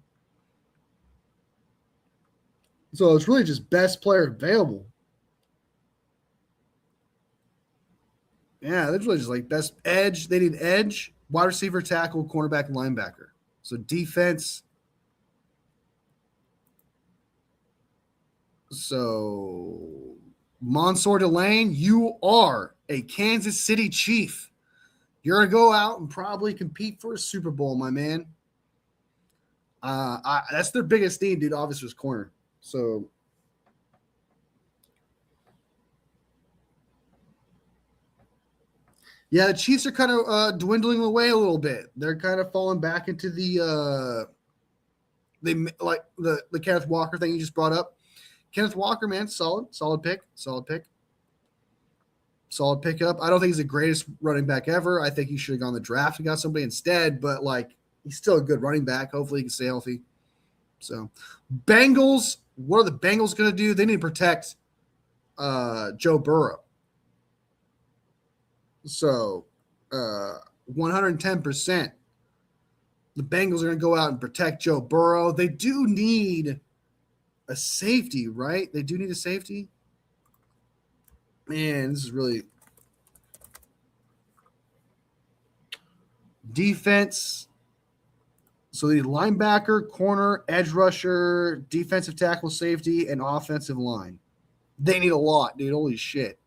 So it's really just best player available. Yeah, that's really just like best edge. They need edge, wide receiver, tackle, cornerback, and linebacker. So defense. So Mansour Delane, you are a Kansas City Chief. You're going to go out and probably compete for a Super Bowl, my man. That's their biggest need, dude. Obviously, was corner. So yeah, the Chiefs are kind of dwindling away a little bit. They're kind of falling back into the Kenneth Walker thing you just brought up. Kenneth Walker, man, solid pickup. I don't think he's the greatest running back ever. I think he should have gone to the draft and got somebody instead, but he's still a good running back. Hopefully he can stay healthy. So Bengals, what are the Bengals going to do? They need to protect Joe Burrow. So 110%. The Bengals are going to go out and protect Joe Burrow. They do need a safety, right? They do need a safety. Man, this is really defense. So they need linebacker, corner, edge rusher, defensive tackle, safety, and offensive line. They need a lot, dude. Holy shit.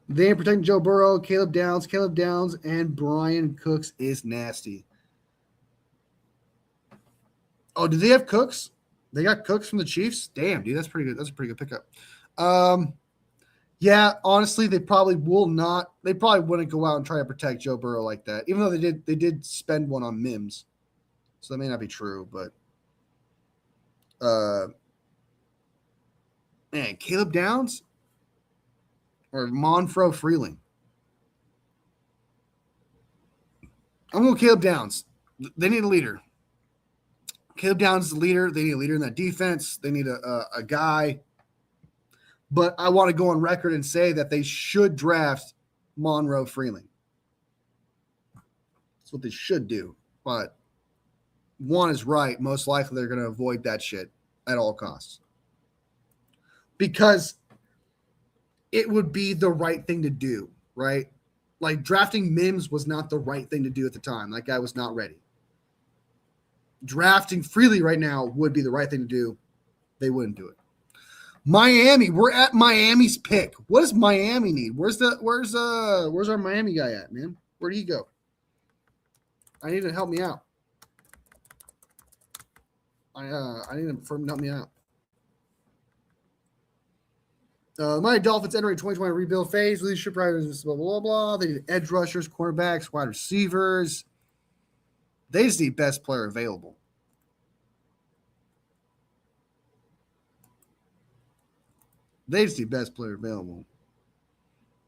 They ain't protecting Joe Burrow, Caleb Downs, and Brian Cooks is nasty. Oh, do they have Cooks? They got Cooks from the Chiefs? Damn, dude, that's pretty good. That's a pretty good pickup. Yeah, honestly, they probably will not. They probably wouldn't go out and try to protect Joe Burrow like that, even though they did spend one on Mims. So that may not be true, but man, Caleb Downs or Monfro Freeling. I'm going with Caleb Downs. They need a leader. Caleb Downs is the leader. They need a leader in that defense. They need a guy. But I want to go on record and say that they should draft Monroe Freeling. That's what they should do. But one is right. Most likely they're going to avoid that shit at all costs. Because it would be the right thing to do, right? Like drafting Mims was not the right thing to do at the time. That guy was not ready. Drafting Freely right now would be the right thing to do. They wouldn't do it. Miami, we're at Miami's pick. What does Miami need? Where's our Miami guy at, man? Where'd he go? I need to help me out. I need him to help me out. Miami Dolphins entering 2020 rebuild phase. Leadership writers, blah, blah, blah. They need edge rushers, cornerbacks, wide receivers. They just need best player available. They just need best player available.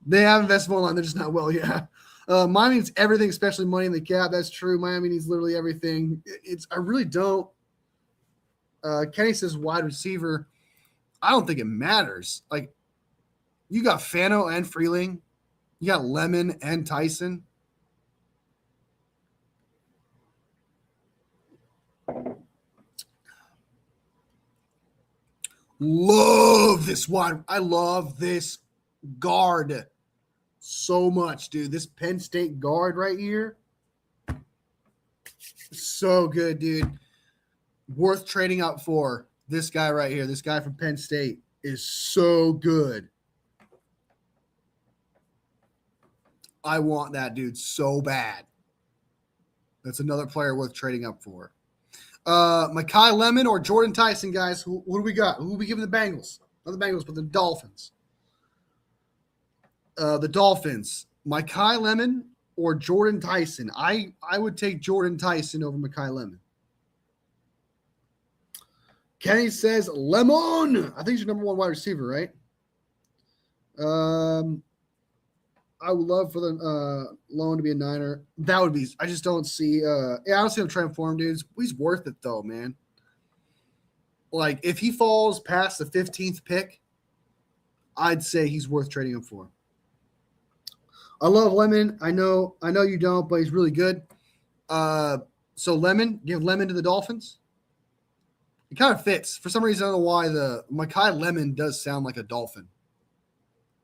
They have invested more line. They're just not well. Yeah. Miami needs everything, especially money in the cap. That's true. Miami needs literally everything. I really don't. Kenny says wide receiver. I don't think it matters. Like, you got Fano and Freeling. You got Lemon and Tyson. Love this wide. I love this guard so much, dude. This Penn State guard right here, so good, dude. Worth trading up for. This guy right here, this guy from Penn State is so good. I want that dude so bad. That's another player worth trading up for. Mekhi Lemon or Jordan Tyson, guys. What do we got? Who are we giving the Bengals? Not the Bengals, but the Dolphins. The Dolphins. Mekhi Lemon or Jordan Tyson? I would take Jordan Tyson over Mekhi Lemon. Kenny says Lemon. I think he's your number one wide receiver, right? I would love for the loan to be a Niner. That would be. I just don't see. I don't see him trying for him, dude. He's worth it though, man. Like if he falls past the 15th pick, I'd say he's worth trading him for. I love Lemon. I know you don't, but he's really good. So Lemon, give Lemon to the Dolphins. It kind of fits. For some reason, I don't know why the Mekhi Lemon does sound like a dolphin.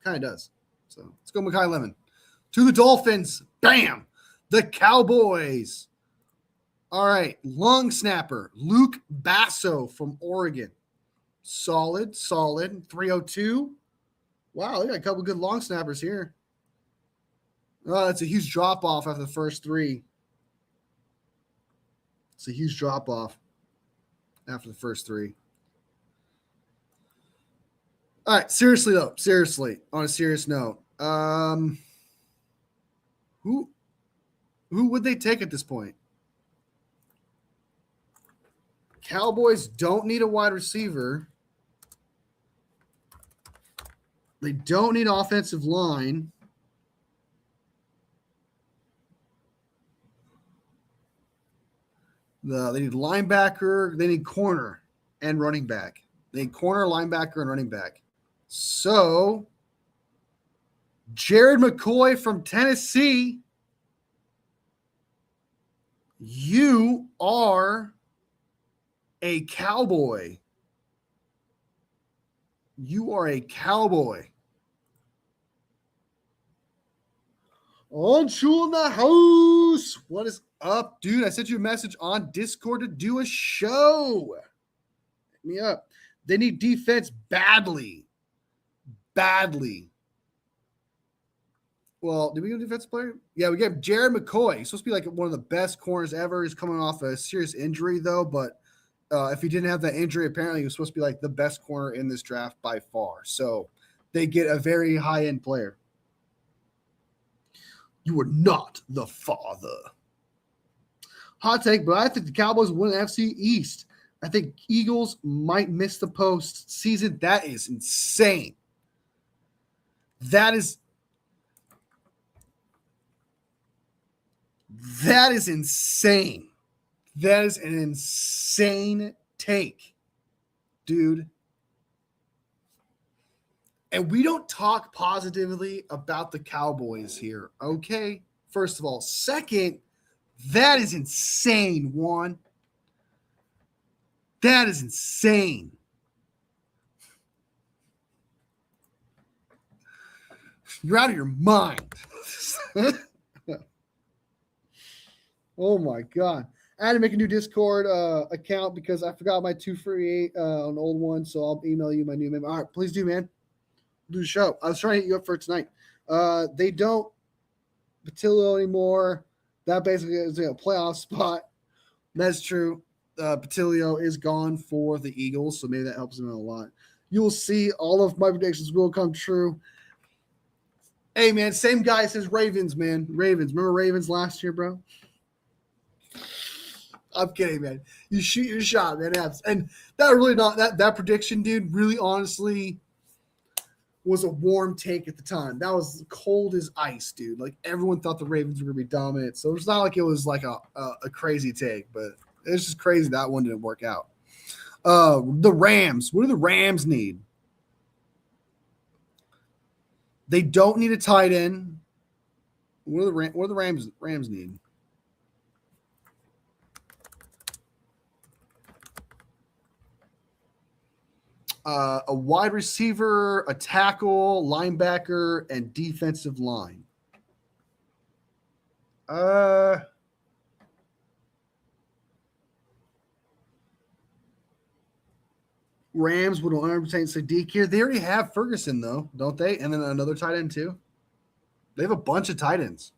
Kind of does. So let's go Mekhi Lemon. To the Dolphins. Bam! The Cowboys. All right. Long snapper. Luke Basso from Oregon. Solid. 302. Wow, they got a couple good long snappers here. Oh, that's a huge drop-off after the first three. It's a huge drop-off after the first three. All right, seriously, on a serious note, who would they take at this point? Cowboys don't need a wide receiver. They don't need offensive line. They need linebacker. They need corner and running back. They need corner, linebacker, and running back. So, Jared McCoy from Tennessee, you are a Cowboy. You are a Cowboy. Aren't you in the house? What is up, dude? I sent you a message on Discord to do a show. Hit me up. They need defense badly. Well, did we get a defensive player? Yeah, we got Jared McCoy. He's supposed to be like one of the best corners ever. He's coming off a serious injury, though. But if he didn't have that injury, apparently he was supposed to be like the best corner in this draft by far. So they get a very high-end player. You are not the father. Hot take, but I think the Cowboys will win the NFC East. I think Eagles might miss the postseason. That is insane. That is insane. That is an insane take, dude. And we don't talk positively about the Cowboys here, okay? First of all. Second, that is insane, Juan. That is insane. You're out of your mind. Oh, my God. I had to make a new Discord account because I forgot my 248 on an old one, so I'll email you my new member. All right, please do, man. Do the show. I was trying to hit you up for tonight. They don't Patillo anymore. That basically is a playoff spot. That's true. Patillo is gone for the Eagles, so maybe that helps them out a lot. You will see all of my predictions will come true. Hey, man, same guy says Ravens, man. Ravens. Remember Ravens last year, bro? I'm kidding, man. You shoot your shot, man. And that really not that prediction, dude, really honestly was a warm take at the time. That was cold as ice, dude. Like everyone thought the Ravens were gonna be dominant. So it's not like it was like a crazy take, but it's just crazy that one didn't work out. The Rams. What do the Rams need? They don't need a tight end. What do the Rams need? A wide receiver, a tackle, linebacker, and defensive line. Rams would 100% Sadiq here. They already have Ferguson, though, don't they? And then another tight end, too. They have a bunch of tight ends.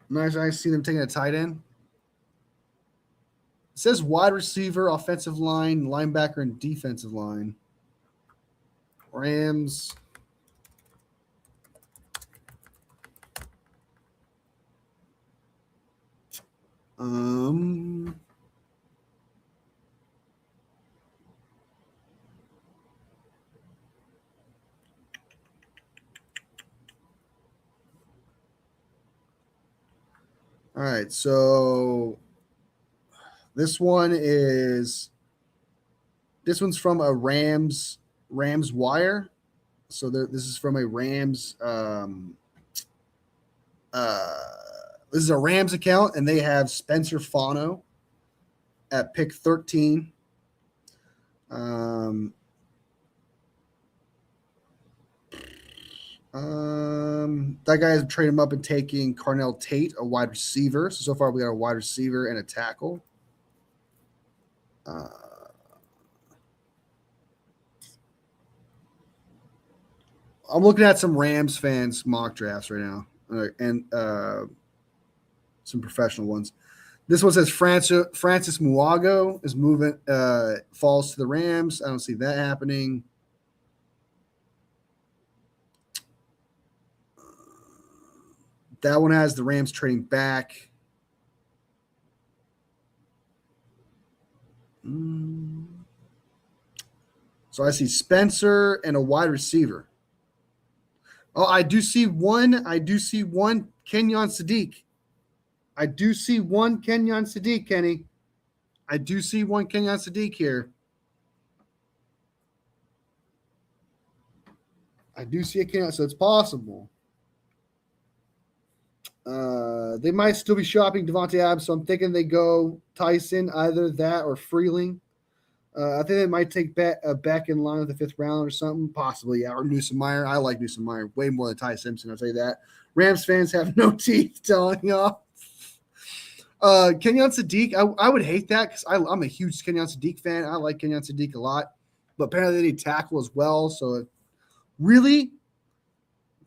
Nice. I see them taking a tight end. It says wide receiver, offensive line, linebacker, and defensive line. Rams. All right, so this one's from a Rams wire. So this is from a Rams this is a Rams account, and they have Spencer Fano at pick 13. That guy is trading him up and taking Carnell Tate, a wide receiver. So far we got a wide receiver and a tackle. I'm looking at some Rams fans mock drafts right now, and some professional ones. This one says Francis Muago is moving, falls to the Rams. I don't see that happening. That one has the Rams trading back. So I see Spencer and a wide receiver. Oh, I do see one Kenyon Sadiq. I do see one Kenyon Sadiq, Kenny. I do see one Kenyon Sadiq here. I do see a Kenyon, so it's possible. They might still be shopping Devontae Adams, so I'm thinking they go Tyson, either that or Freeling. I think they might take back in line with the 5th round or something, possibly, yeah, or Newsom Meyer. I like Newsom Meyer way more than Ty Simpson, I'll tell you that. Rams fans have no teeth telling y'all. Kenyon Sadiq, I would hate that because I'm a huge Kenyon Sadiq fan. I like Kenyon Sadiq a lot, but apparently they need tackle as well. So really,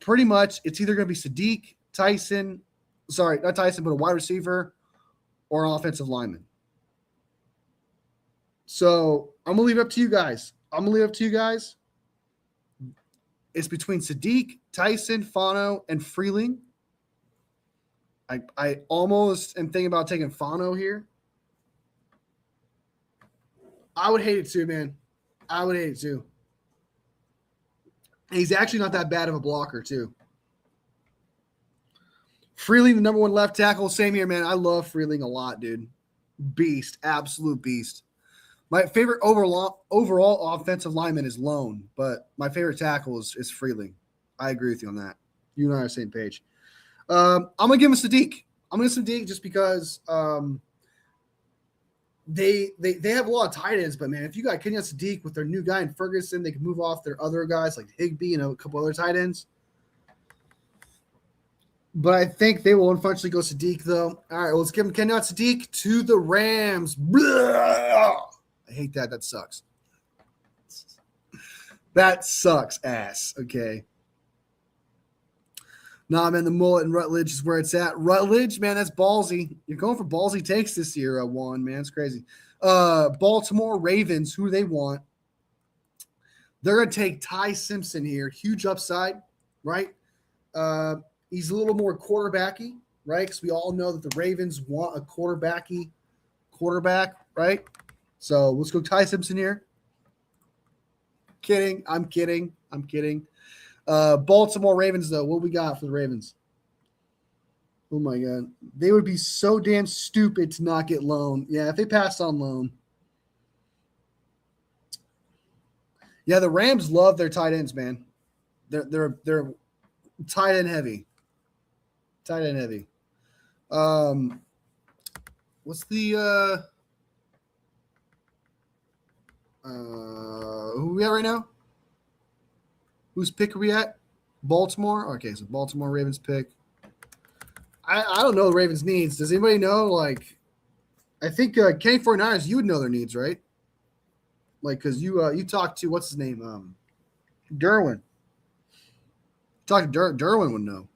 pretty much, it's either going to be Sadiq, Tyson, sorry, not Tyson, but a wide receiver or an offensive lineman. So I'm going to leave it up to you guys. It's between Sadiq, Tyson, Fano, and Freeling. I almost am thinking about taking Fano here. I would hate it too, man. I would hate it too. And he's actually not that bad of a blocker, too. Freeling, the number 1 left tackle. Same here, man. I love Freeling a lot, dude. Beast. Absolute beast. My favorite overall offensive lineman is Lone, but my favorite tackle is Freeling. I agree with you on that. You and I are on the same page. I'm going to give him Sadiq. I'm going to give Sadiq just because they have a lot of tight ends, but, man, if you got Kenyon Sadiq with their new guy in Ferguson, they can move off their other guys like Higbee and a couple other tight ends. But I think they will unfortunately go Sadiq, though. All right, let's give him Kenyon Sadiq to the Rams. Blah! I hate that. That sucks. That sucks ass. Okay. Nah, man, the mullet and Rutledge is where it's at. Rutledge, man, that's ballsy. You're going for ballsy takes this year, Juan, man. It's crazy. Baltimore Ravens, who do they want? They're going to take Ty Simpson here. Huge upside, right? He's a little more quarterbacky, right? Because we all know that the Ravens want a quarterback, right? So let's go Ty Simpson here. Kidding. I'm kidding. Baltimore Ravens, though. What we got for the Ravens? Oh, my God. They would be so damn stupid to not get Lone. Yeah, if they passed on Lone. Yeah, the Rams love their tight ends, man. They're tight end heavy. What's the Who we at right now? Whose pick are we at? Baltimore. Okay, so Baltimore Ravens pick. I don't know the Ravens' needs. Does anybody know? Like, I think Kenny 49ers, you would know their needs, right? Like, because you talked to what's his name? Derwin. Talk to Derwin would know.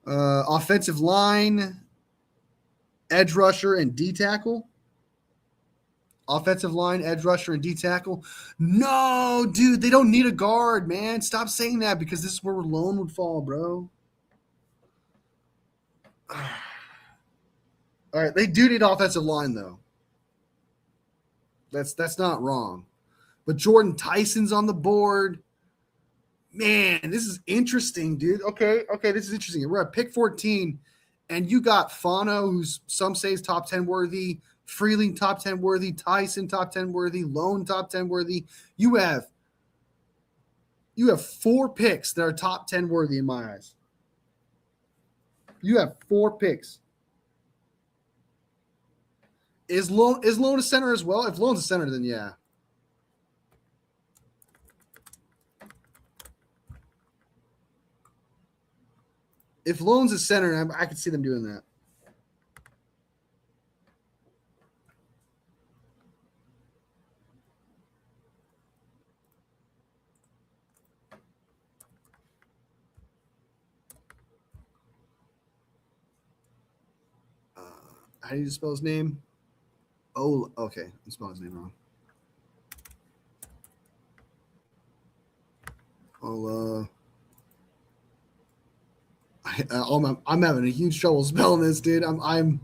Offensive line, edge rusher, and D tackle. Offensive line, edge rusher, and D tackle. No, dude, they don't need a guard, man. Stop saying that because this is where Malone would fall, bro. All right, they do need offensive line though. That's not wrong. But Jordan Tyson's on the board. Man, this is interesting, dude. Okay, this is interesting. We're at pick 14, and you got Fano, who's some say is top 10 worthy, Freeling top 10 worthy, Tyson top 10 worthy, Lone top 10 worthy. You have 4 picks that are top 10 worthy in my eyes. You have 4 picks. Is Lone a center as well? If Lone's a center, then yeah. If Lone's a center, I could see them doing that. How do you spell his name? Oh, okay. I'm spelling his name wrong. I'm having a huge trouble spelling this, dude. I'm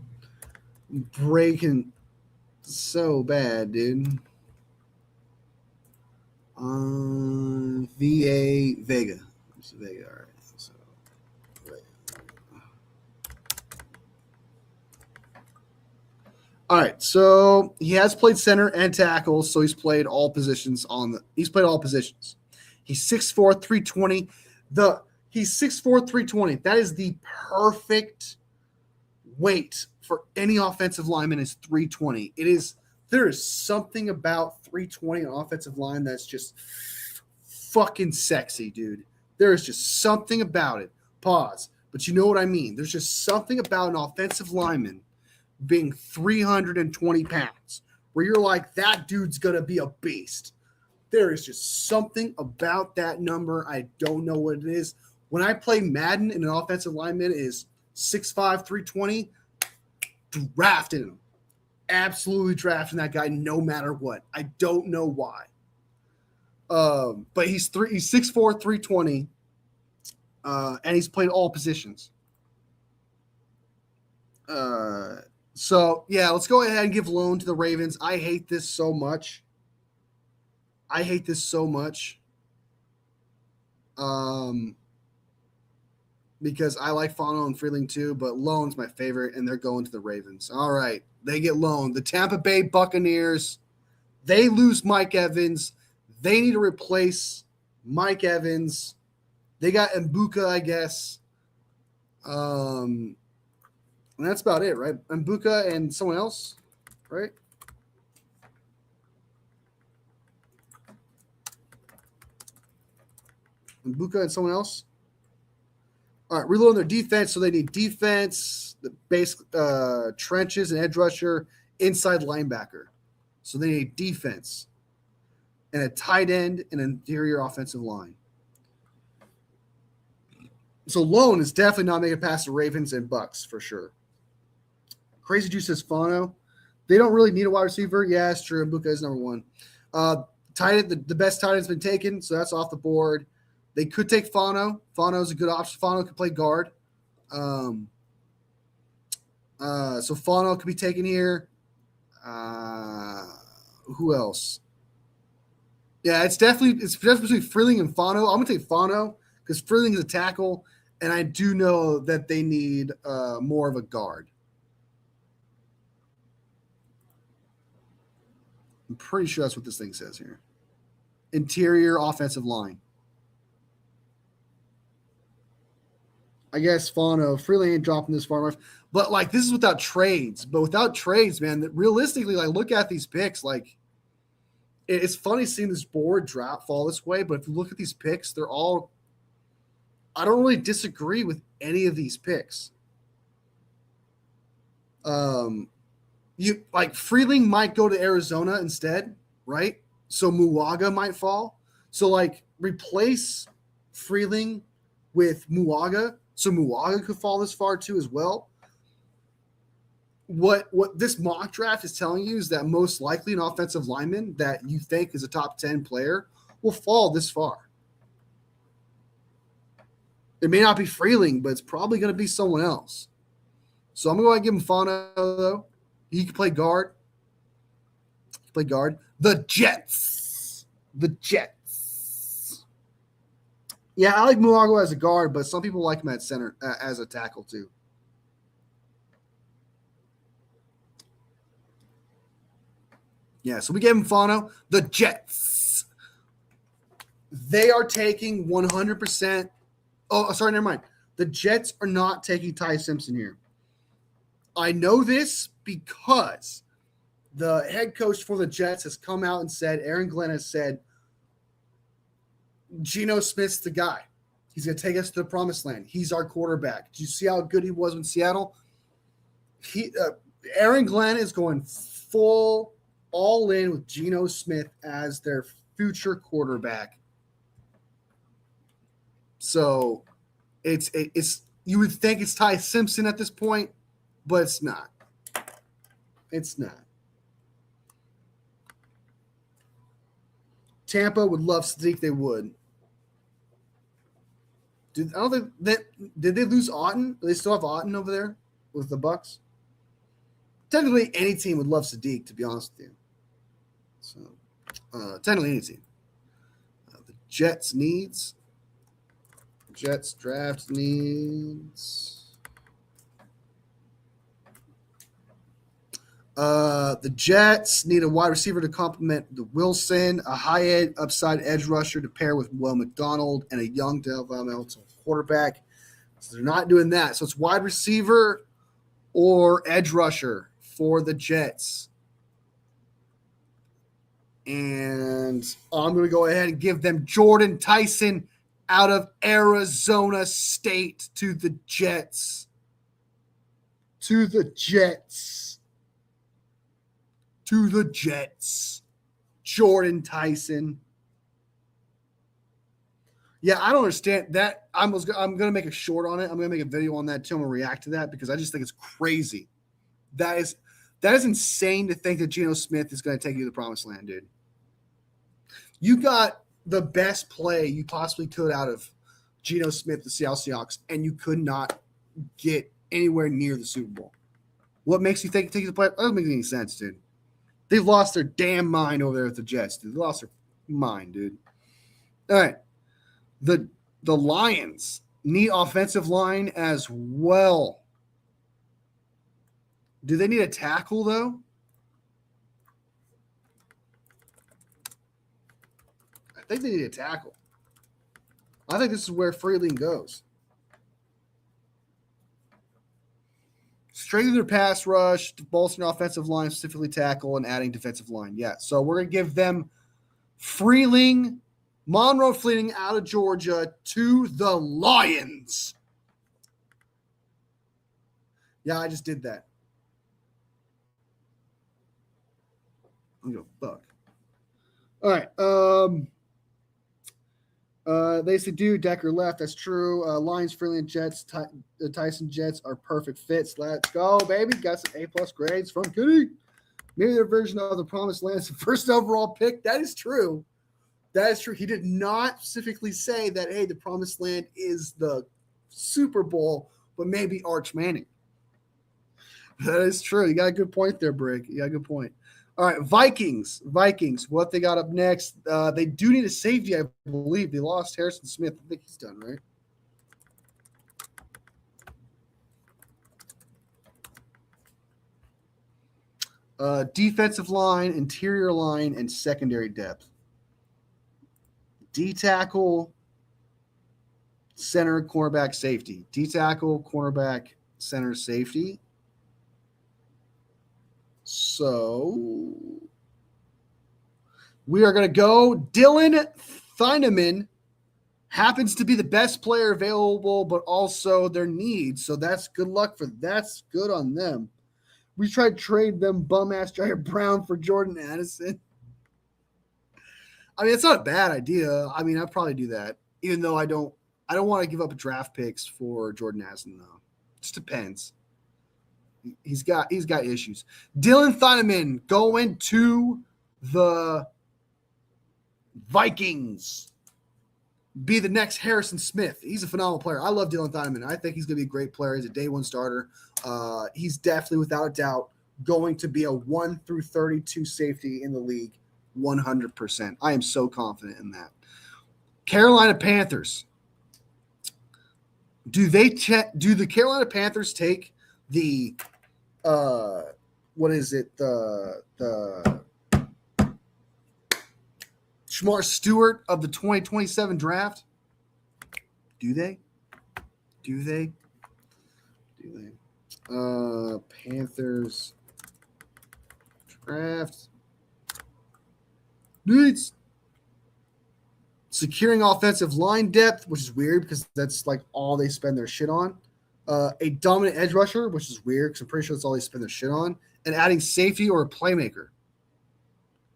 breaking so bad, dude. Vega. It's Vega. All right. So, right. All right. So he has played center and tackle, so he's played all positions He's played all positions. He's 6'4", 320. He's 6'4", 320. That is the perfect weight for any offensive lineman is 320. There is something about 320 on offensive line that's just fucking sexy, dude. There is just something about it. Pause. But you know what I mean. There's just something about an offensive lineman being 320 pounds where you're like, that dude's going to be a beast. There is just something about that number. I don't know what it is. When I play Madden and an offensive lineman is 6'5", 320, drafting him. Absolutely drafting that guy no matter what. I don't know why. But he's 6'4", 320, and he's played all positions. So, yeah, let's go ahead and give Lone to the Ravens. I hate this so much. Because I like Fano and Freeling too, but Lone's my favorite, and they're going to the Ravens. All right, they get Lone. The Tampa Bay Buccaneers, they lose Mike Evans. They need to replace Mike Evans. They got Mbuka, I guess. And that's about it, right? Mbuka and someone else, right? Mbuka and someone else. All right, reloading their defense, so they need defense, the base trenches, and edge rusher, inside linebacker. So they need defense and a tight end and an interior offensive line. So Lone is definitely not making it past the Ravens and Bucks for sure. Crazy Juice says Fano. They don't really need a wide receiver. Yeah, it's true. Mbuka is number 1. Tight end, the best tight end has been taken, so that's off the board. They could take Fano. Fano is a good option. Fano could play guard. So Fano could be taken here. Who else? Yeah, it's definitely between Freeling and Fano. I'm gonna take Fano because Freeling is a tackle, and I do know that they need more of a guard. I'm pretty sure that's what this thing says here. Interior offensive line. I guess Fano, Freeling ain't dropping this far enough. But, this is without trades. But without trades, man, realistically, look at these picks. it's funny seeing this board drop fall this way, but if you look at these picks, they're all. I don't really disagree with any of these picks. You like Freeling might go to Arizona instead, right? So Muaga might fall. So like replace Freeling with Muaga, so Muaga could fall this far too as well. What this mock draft is telling you is that most likely an offensive lineman that you think is a top 10 player will fall this far. It may not be Freeling, but it's probably going to be someone else. So I'm going to go ahead and give him Fano, though. He can play guard. The Jets. Yeah, I like Muago as a guard, but some people like him at center as a tackle too. Yeah, so we gave him Fano. The Jets. They are taking 100%. Oh, sorry, never mind. The Jets are not taking Ty Simpson here. I know this because the head coach for the Jets has come out and said, Aaron Glenn has said, Geno Smith's the guy. He's going to take us to the promised land. He's our quarterback. Did you see how good he was in Seattle? Aaron Glenn is going full all in with Geno Smith as their future quarterback. So it's you would think it's Ty Simpson at this point, but it's not. It's not. Tampa would love Sadiq. They would. Did they lose Otton? Do they still have Otton over there with the Bucks? Technically, any team would love Sadiq, to be honest with you. So, technically, any team. The Jets draft needs. The Jets need a wide receiver to complement the Wilson, a high upside edge rusher to pair with Will McDonald, and a young developmental quarterback. So they're not doing that. So it's wide receiver or edge rusher for the Jets. And I'm going to go ahead and give them Jordan Tyson out of Arizona State to the Jets. Jordan Tyson. Yeah, I don't understand that. I'm going to make a short on it. I'm going to make a video on that too. I'm going to react to that because I just think it's crazy. That is insane to think that Geno Smith is going to take you to the promised land, dude. You got the best play you possibly could out of Geno Smith, the Seattle Seahawks, and you could not get anywhere near the Super Bowl. What makes you think take the play? That doesn't make any sense, dude. They've lost their damn mind over there with the Jets, dude. They lost their mind, dude. All right. The Lions need offensive line as well. Do they need a tackle, though? I think they need a tackle. I think this is where Freeling goes. Strengthen their pass rush, bolstering offensive line, specifically tackle, and adding defensive line. Yeah, so we're going to give them Monroe Freeling out of Georgia to the Lions. Yeah, I just did that. I'm going to fuck. All right. They said, dude, Decker left. That's true. Lions, Freeling, Jets, the Tyson Jets are perfect fits. Let's go, baby. Got some A+ grades from Kitty. Maybe their version of the promised land is the first overall pick. That is true. He did not specifically say that, hey, the promised land is the Super Bowl, but maybe Arch Manning. That is true. You got a good point there, Brig. You got a good point. All right, Vikings. What they got up next? They do need a safety, I believe. They lost Harrison Smith. I think he's done, right? Defensive line, interior line, and secondary depth. D tackle, center, cornerback, safety. D tackle, cornerback, center, safety. So We are going to go Dylan Thieneman. Happens to be the best player available, but also their needs. So that's good luck for that's good on them. We tried to trade them bum ass Jair Brown for Jordan Addison. I mean, it's not a bad idea. I mean, I'd probably do that, even though I don't want to give up draft picks for Jordan Addison though. Just depends. He's got issues. Dylan Thieneman going to the Vikings. Be the next Harrison Smith. He's a phenomenal player. I love Dylan Thieneman. I think he's going to be a great player. He's a day one starter. He's definitely, without a doubt, going to be a 1 through 32 safety in the league, 100%. I am so confident in that. Carolina Panthers. Do the Carolina Panthers take the what is it? The Shamar Stewart of the 2027 draft? Do they? Panthers draft needs securing offensive line depth, which is weird because that's like all they spend their shit on. A dominant edge rusher, which is weird because I'm pretty sure that's all they spend their shit on. And adding safety or a playmaker.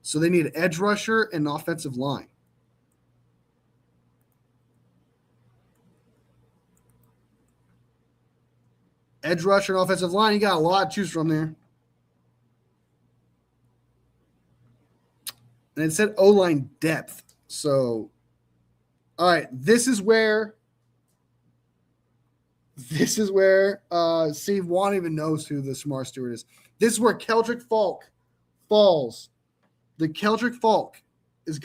So they need an edge rusher and an offensive line. Edge rusher and offensive line, you got a lot to choose from there. And it said O-line depth. So, all right, this is where Steve Juan even knows who the Shamar Stewart is. This is where Keldrick Falk falls. The Keldrick Falk is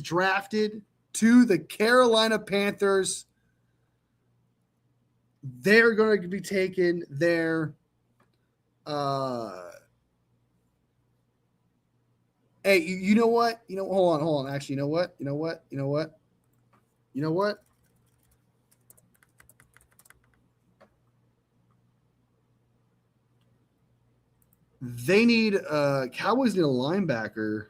drafted to the Carolina Panthers. They're going to be taking their hey, you know what? Hold on. Actually, you know what? They need Cowboys need a linebacker.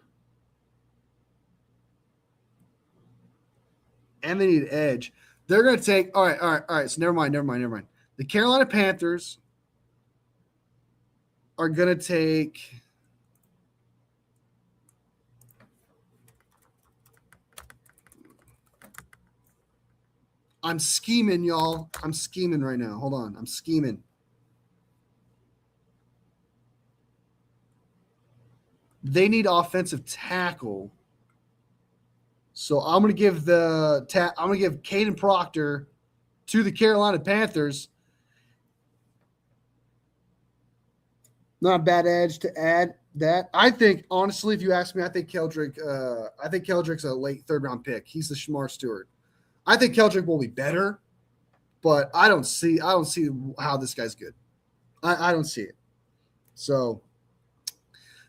And they need edge. They're going to take all right. So never mind. The Carolina Panthers are going to take I'm scheming, y'all. I'm scheming right now. Hold on. I'm scheming. They need offensive tackle. So I'm going to give Caden Proctor to the Carolina Panthers. Not a bad edge to add that. I think, honestly, if you ask me, I think Keldrick's a late third round pick. He's the Shamar Stewart. I think Keldrick will be better, but I don't see how this guy's good. I don't see it. So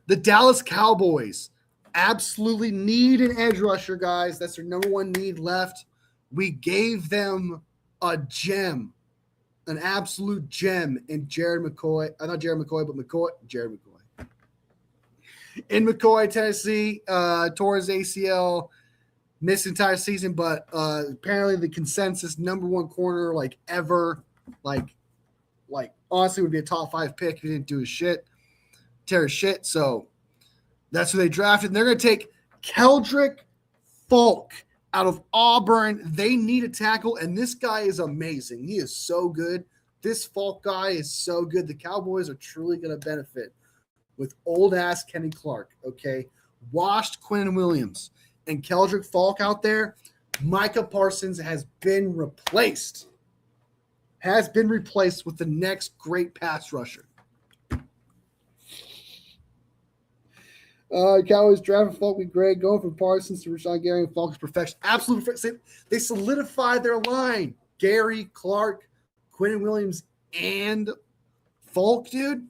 the Dallas Cowboys absolutely need an edge rusher, guys. That's their number one need left. We gave them a gem, an absolute gem in Jared McCoy. Not Jared McCoy, but Jared McCoy. In McCoy, Tennessee, tore his ACL, missed the entire season, but apparently the consensus number one corner like ever, like honestly would be a top 5 pick if he didn't do his shit, tear his shit. So that's who they drafted. And they're going to take Keldrick Falk out of Auburn. They need a tackle, and this guy is amazing. He is so good. This Falk guy is so good. The Cowboys are truly going to benefit with old-ass Kenny Clark, okay? Washed Quinn Williams and Keldrick Falk out there. Micah Parsons has been replaced. With the next great pass rusher. Cowboys drafting Falk with Greg, going from Parsons to Rashawn Gary, and Falk is perfection. Absolute perfection. They solidified their line. Gary, Clark, Quinn Williams, and Falk, dude.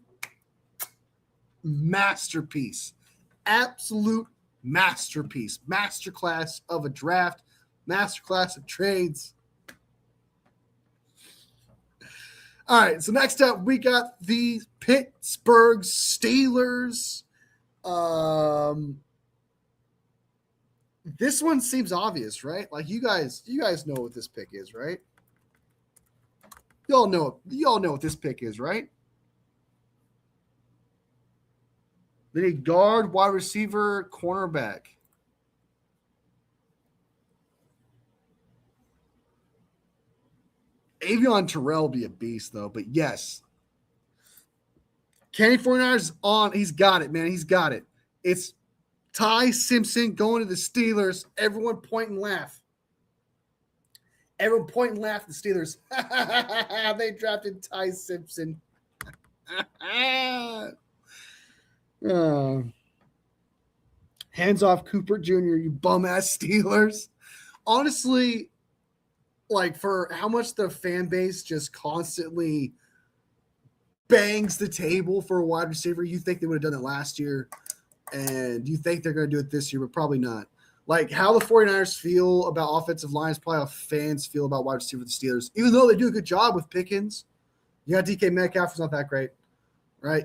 Masterpiece. Absolute masterpiece. Masterclass of a draft. Masterclass of trades. All right, so next up, we got the Pittsburgh Steelers. This one seems obvious, right? Like you guys know what this pick is, right? Y'all know what this pick is, right? They need guard, wide receiver, cornerback. Avion Terrell will be a beast, though. But yes, Kenny 49ers on. He's got it, man. He's got it. It's Ty Simpson going to the Steelers. Everyone point and laugh. Everyone point and laugh at the Steelers. They drafted Ty Simpson. Hands off Cooper Jr., you bum ass Steelers. Honestly, like for how much the fan base just constantly bangs the table for a wide receiver, you think they would have done it last year, and you think they're going to do it this year, but probably not. Like how the 49ers feel about offensive line is probably how fans feel about wide receiver with the Steelers, even though they do a good job with Pickens. You got DK Metcalf, who's not that great, right?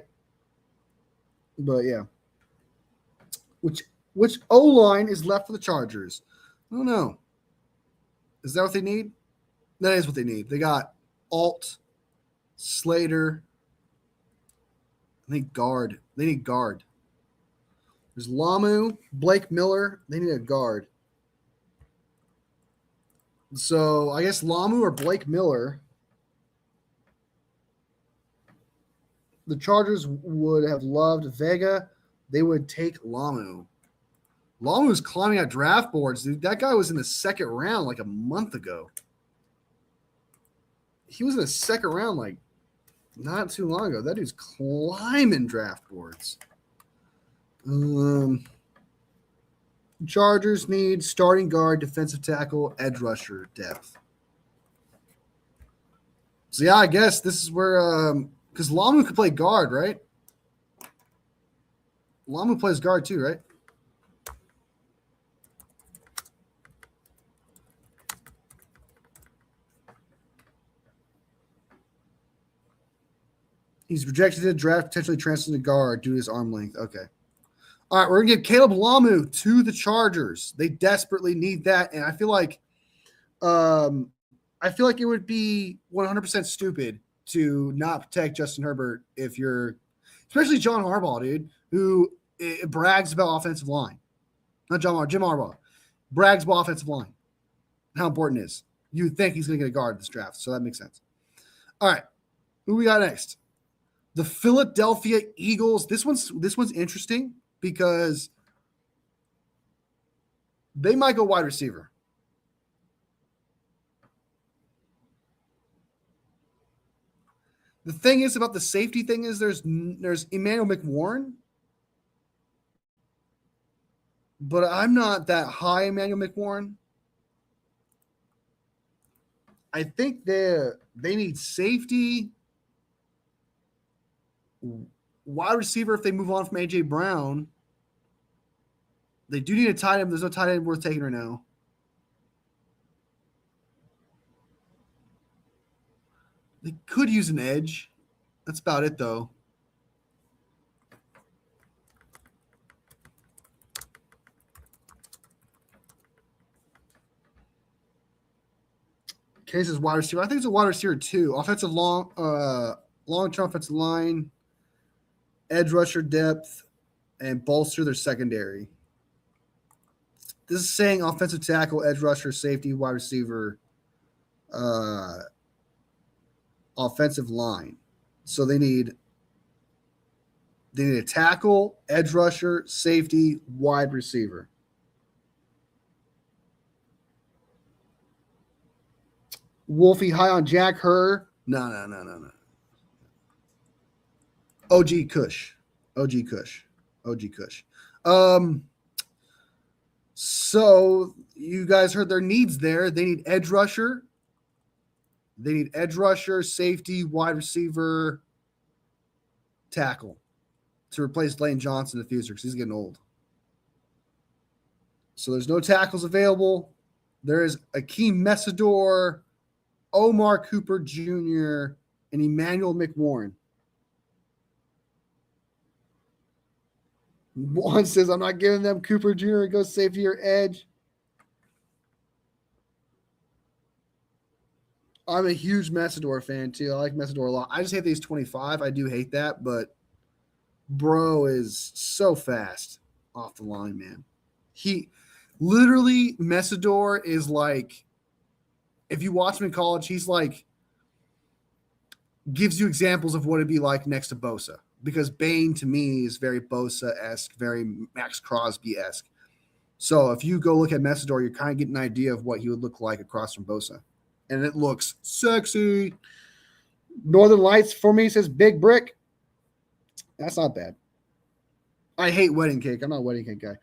But yeah. Which O-line is left for the Chargers? I don't know. Is that what they need? That is what they need. They got Alt, Slater. I think guard. They need guard. There's Lamu, Blake Miller. They need a guard. So I guess Lamu or Blake Miller. The Chargers would have loved Vega. They would take Lamu. Lamu's climbing out draft boards, dude. That guy was in the second round like a month ago. He was in the second round like not too long ago. That dude's climbing draft boards. Chargers need starting guard, defensive tackle, edge rusher depth. So yeah, I guess this is where because Lamu could play guard, right? Lamu plays guard too, right? He's projected to draft, potentially transfer to guard due to his arm length. Okay. All right, we're gonna give Caleb Lamu to the Chargers. They desperately need that, and I feel like it would be 100% stupid to not protect Justin Herbert if you're, especially John Harbaugh, dude, who brags about offensive line. Not John Harbaugh, Jim Harbaugh brags about offensive line. How important it is. You would think he's going to get a guard this draft, so that makes sense. All right, who we got next? The Philadelphia Eagles. This one's interesting because they might go wide receiver. The thing is about the safety thing is there's Emmanuel McWarren, but I'm not that high Emmanuel McWarren. I think they need safety, wide receiver if they move on from A.J. Brown. They do need a tight end. There's no tight end worth taking right now. They could use an edge. That's about it, though. Case is wide receiver. I think it's a wide receiver too. Offensive long-term offensive line, edge rusher depth, and bolster their secondary. This is saying offensive tackle, edge rusher, safety, wide receiver, offensive line. So they need a tackle, edge rusher, safety, wide receiver. Wolfie high on Jack Herr. No. OG Kush. So you guys heard their needs there. They need edge rusher. Safety, wide receiver, tackle to replace Lane Johnson in the future because he's getting old. So there's no tackles available. There is Akeem Messidor, Omar Cooper Jr., and Emmanuel McWarren. One says, I'm not giving them Cooper Jr. to go safety or edge. I'm a huge Messidor fan too. I like Messidor a lot. I just hate that he's 25. I do hate that, but bro is so fast off the line, man. He literally Messidor is like, if you watch him in college, he's like gives you examples of what it'd be like next to Bosa. Because Bane to me is very Bosa-esque, very Max Crosby-esque. So if you go look at Messidor, you're kind of getting an idea of what he would look like across from Bosa. And it looks sexy. Northern Lights for me says Big Brick. That's not bad. I hate wedding cake. I'm not a wedding cake guy.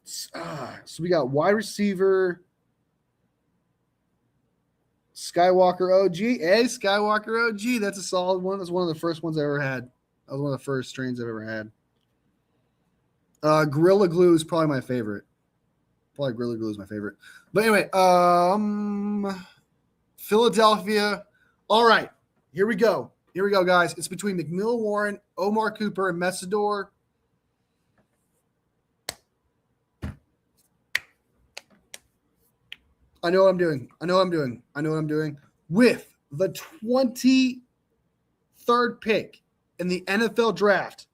So we got wide receiver Skywalker OG. Hey, Skywalker OG. That's a solid one. That's one of the first ones I ever had. That was one of the first strains I've ever had. Gorilla Glue is probably my favorite. Probably Gorilla Glue is my favorite. But anyway, Philadelphia. All right, here we go. Here we go, guys. It's between McMillan Warren, Omar Cooper, and Messidor. I know what I'm doing. With the 23rd pick in the NFL draft,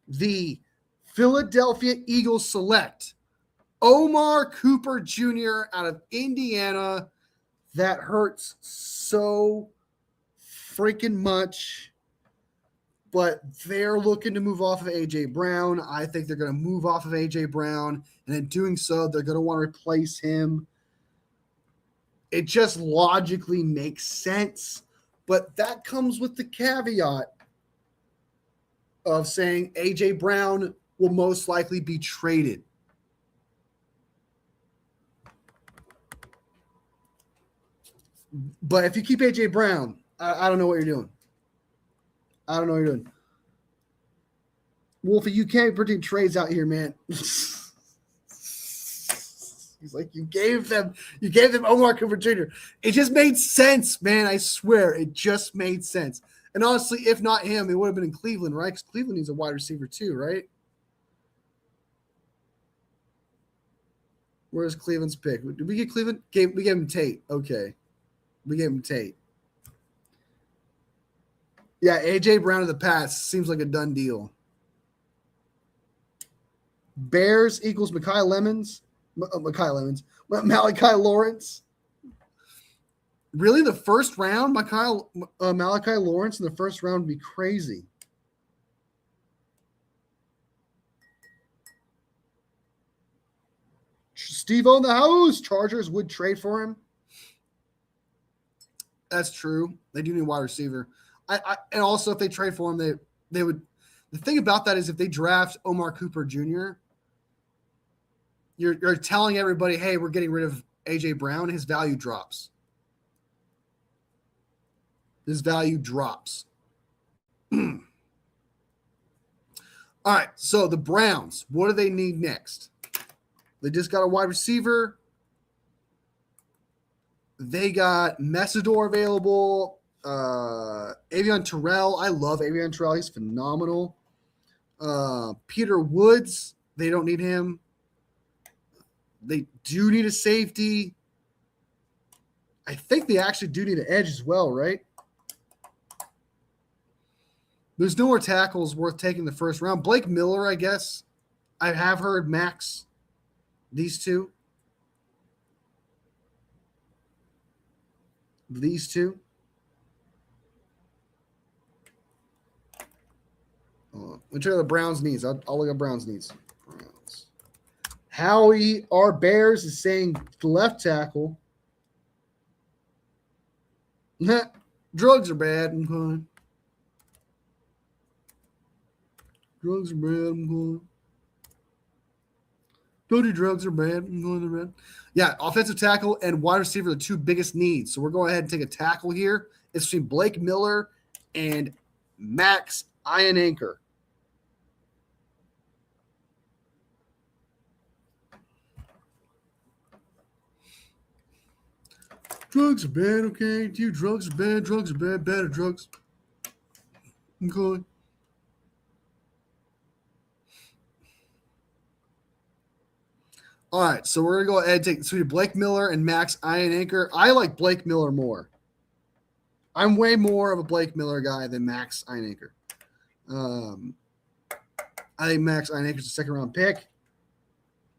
the Philadelphia Eagles select Omar Cooper Jr. out of Indiana. That hurts so freaking much. But they're looking to move off of A.J. Brown. I think they're going to move off of A.J. Brown. And in doing so, they're going to want to replace him. It just logically makes sense. But that comes with the caveat of saying A.J. Brown will most likely be traded. But if you keep A.J. Brown, I don't know what you're doing. Wolfie, you can't predict trades out here, man. He's like, you gave them Omar Cooper Jr. It just made sense, man. I swear, it just made sense. And honestly, if not him, it would have been in Cleveland, right? Because Cleveland needs a wide receiver too, right? Where's Cleveland's pick? Did we get Cleveland? We gave him Tate. Okay. We gave him Tate. Yeah, A.J. Brown of the Pats seems like a done deal. Bears equals Malachi Lawrence. Really, the first round, Malachi Lawrence in the first round would be crazy. Steve-O in the house. Chargers would trade for him. That's true. They do need a wide receiver. And also, if they trade for him, they would. The thing about that is, if they draft Omar Cooper Jr., you're telling everybody, hey, we're getting rid of A.J. Brown. His value drops. All right, so the Browns, what do they need next? They just got a wide receiver. They got Messidor available. Avion Terrell. I love Avion Terrell. He's phenomenal. Peter Woods. They don't need him. They do need a safety. I think they actually do need an edge as well, right? There's no more tackles worth taking the first round. Blake Miller, I guess. I have heard Max. These two. Which are the Browns' needs? I'll look at Browns' needs. Browns. Howie R. Bears is saying left tackle. Drugs are bad. I'm going. Drugs are bad. I'm going. Dirty drugs are bad. I'm going to red. Yeah, offensive tackle and wide receiver are the two biggest needs. So we're going ahead and take a tackle here. It's between Blake Miller and Max Ionanker. Drugs are bad, okay? Dude, drugs are bad. Drugs are bad. Bad are drugs. Okay. All right, so we're gonna go ahead and take so we have Blake Miller and Max Iron-Anchor. I like Blake Miller more. I'm way more of a Blake Miller guy than Max Iron-Anchor. I think Max Iron-Anchor is a second round pick.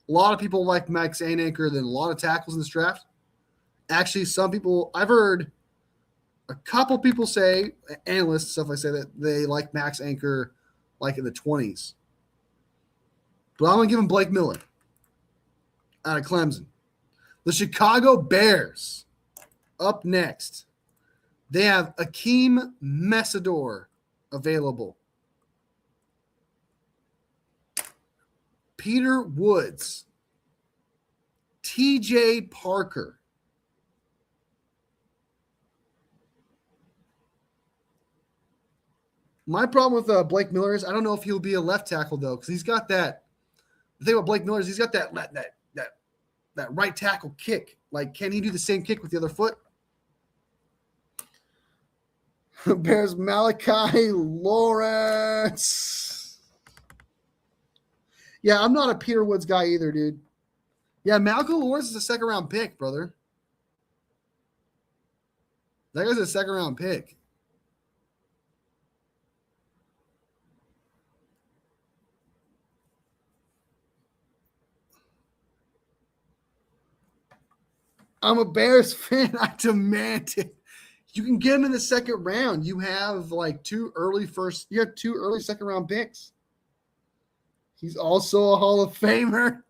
A lot of people like Max Iron-Anchor than a lot of tackles in this draft. Actually, some people I've heard a couple people say, analysts stuff like say that they like Max Anchor like in the 20s. But I'm gonna give him Blake Miller out of Clemson. The Chicago Bears up next. They have Akeem Messidor available. Peter Woods. TJ Parker. My problem with Blake Miller is I don't know if he'll be a left tackle though, because he's got that. The thing about Blake Miller is he's got that right tackle kick. Like, can he do the same kick with the other foot? Bears Malachi Lawrence. Yeah, I'm not a Peter Woods guy either, dude. Yeah, Malachi Lawrence is a second round pick, brother. That guy's a second round pick. I'm a Bears fan. I demand it. You can get him in the second round. You have like two early second round picks. He's also a Hall of Famer.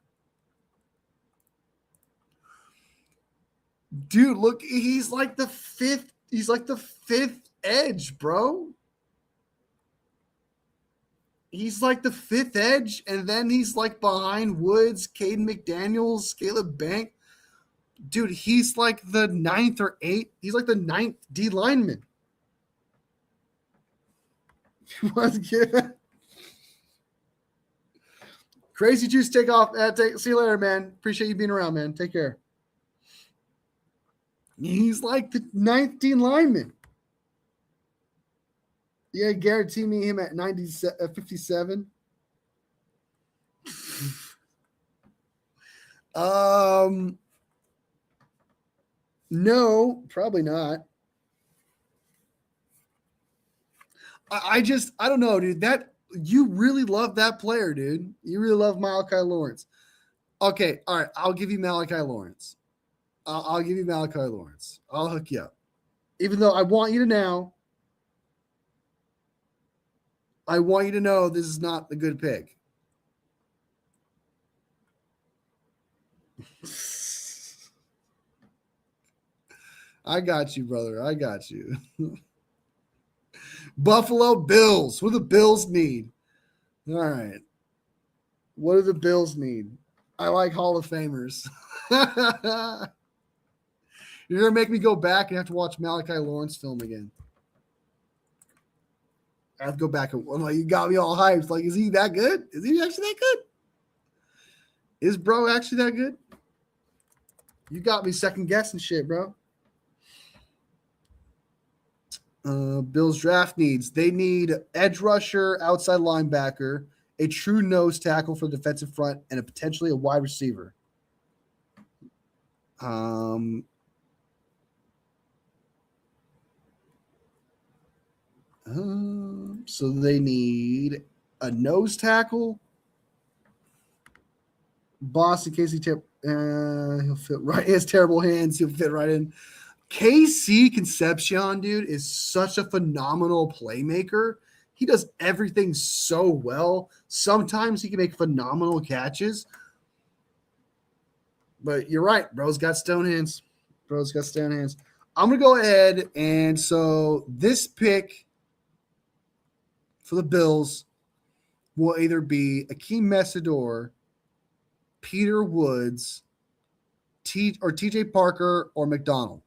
Dude, look, he's like the fifth edge, bro. He's like the fifth edge, and then he's like behind Woods, Caden McDaniels, Caleb Bank. Dude, he's like the ninth or eighth. He's like the ninth D lineman. Crazy Juice, take off. See you later, man. Appreciate you being around, man. Take care. He's like the ninth D lineman. Yeah, guarantee me him at 57. No, probably not. I don't know, dude. That you really love that player, dude. You really love Malachi Lawrence. Okay, all right. I'll give you Malachi Lawrence. I'll give you Malachi Lawrence. I'll hook you up. Even though I want you to know this is not a good pick. I got you, brother. I got you. Buffalo Bills. What do the Bills need? All right. What do the Bills need? I like Hall of Famers. You're going to make me go back and have to watch Malachi Lawrence film again. I have to go back and like, you got me all hyped. Like, is he that good? Is he actually that good? Is bro actually that good? You got me second guessing shit, bro. Bills draft needs. They need edge rusher, outside linebacker, a true nose tackle for the defensive front, and potentially a wide receiver. So they need a nose tackle. Boston Casey, he'll fit right. He has terrible hands. He'll fit right in. KC Concepcion, dude, is such a phenomenal playmaker. He does everything so well. Sometimes he can make phenomenal catches. But you're right. Bro's got stone hands. I'm going to go ahead. And so this pick for the Bills will either be Akeem Messidor, Peter Woods, TJ Parker, or McDonald.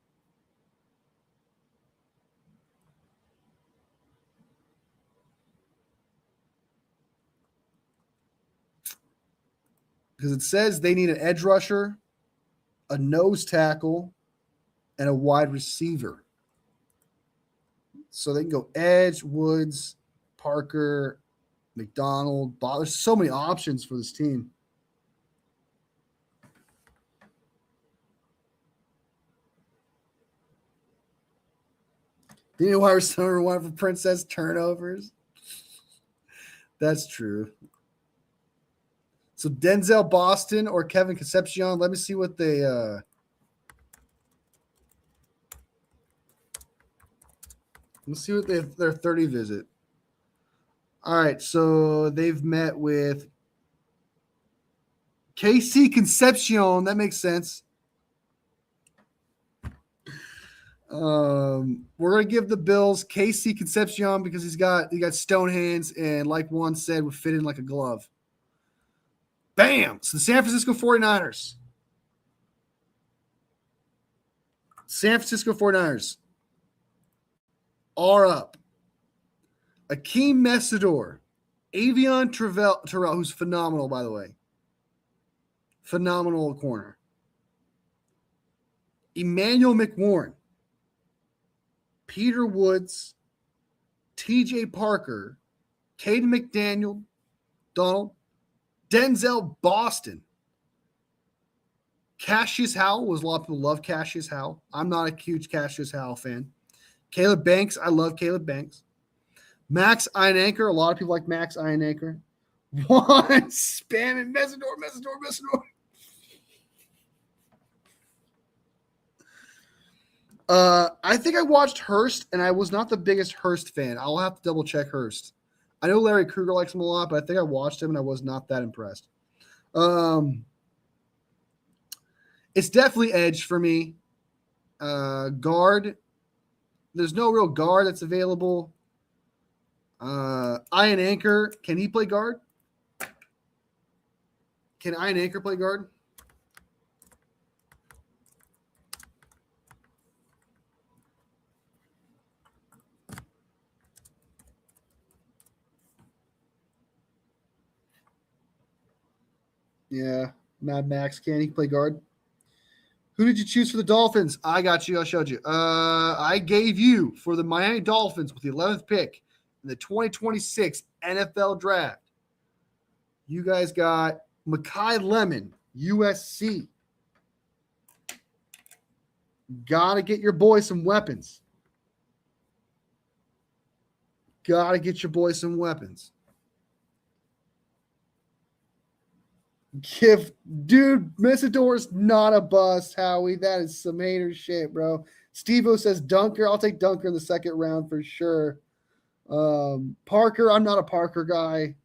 Because it says they need an edge rusher, a nose tackle, and a wide receiver. So they can go edge, Woods, Parker, McDonald, Bob. There's so many options for this team. You know why we're number one for princess turnovers? That's true. So Denzel Boston or Kevin Concepcion. Let me see what they let's see what their 30 visit. All right, so they've met with KC Concepcion. That makes sense. We're gonna give the Bills KC Concepcion because he got stone hands and, like one said, would fit in like a glove. Bam! So the San Francisco 49ers. San Francisco 49ers are up. Akeem Messidor, Avion Terrell, who's phenomenal, by the way. Phenomenal corner. Emmanuel McWarren, Peter Woods, TJ Parker, Caden McDaniel, Donald, Denzel Boston. Cassius Howell was a lot of people love Cassius Howell. I'm not a huge Cassius Howell fan. Caleb Banks, I love Caleb Banks. Max Ironanker, a lot of people like Max Ironanker. One spamming Messidor. I think I watched Hurst, and I was not the biggest Hurst fan. I'll have to double check Hurst. I know Larry Krueger likes him a lot, but I think I watched him, and I was not that impressed. It's definitely edge for me. Guard. There's no real guard that's available. Iron Anchor. Can he play guard? Can Iron Anchor play guard? Yeah. Mad Max. Can he play guard? Who did you choose for the Dolphins? I got you. I showed you. I gave you for the Miami Dolphins with the 11th pick in the 2026 NFL Draft. You guys got Mekhi Lemon, USC. Got to get your boy some weapons. Got to get your boy some weapons. Dude, Messidor's not a bust, Howie. That is some hater shit, bro. Steve-O says Dunker. I'll take Dunker in the second round for sure. Parker, I'm not a Parker guy.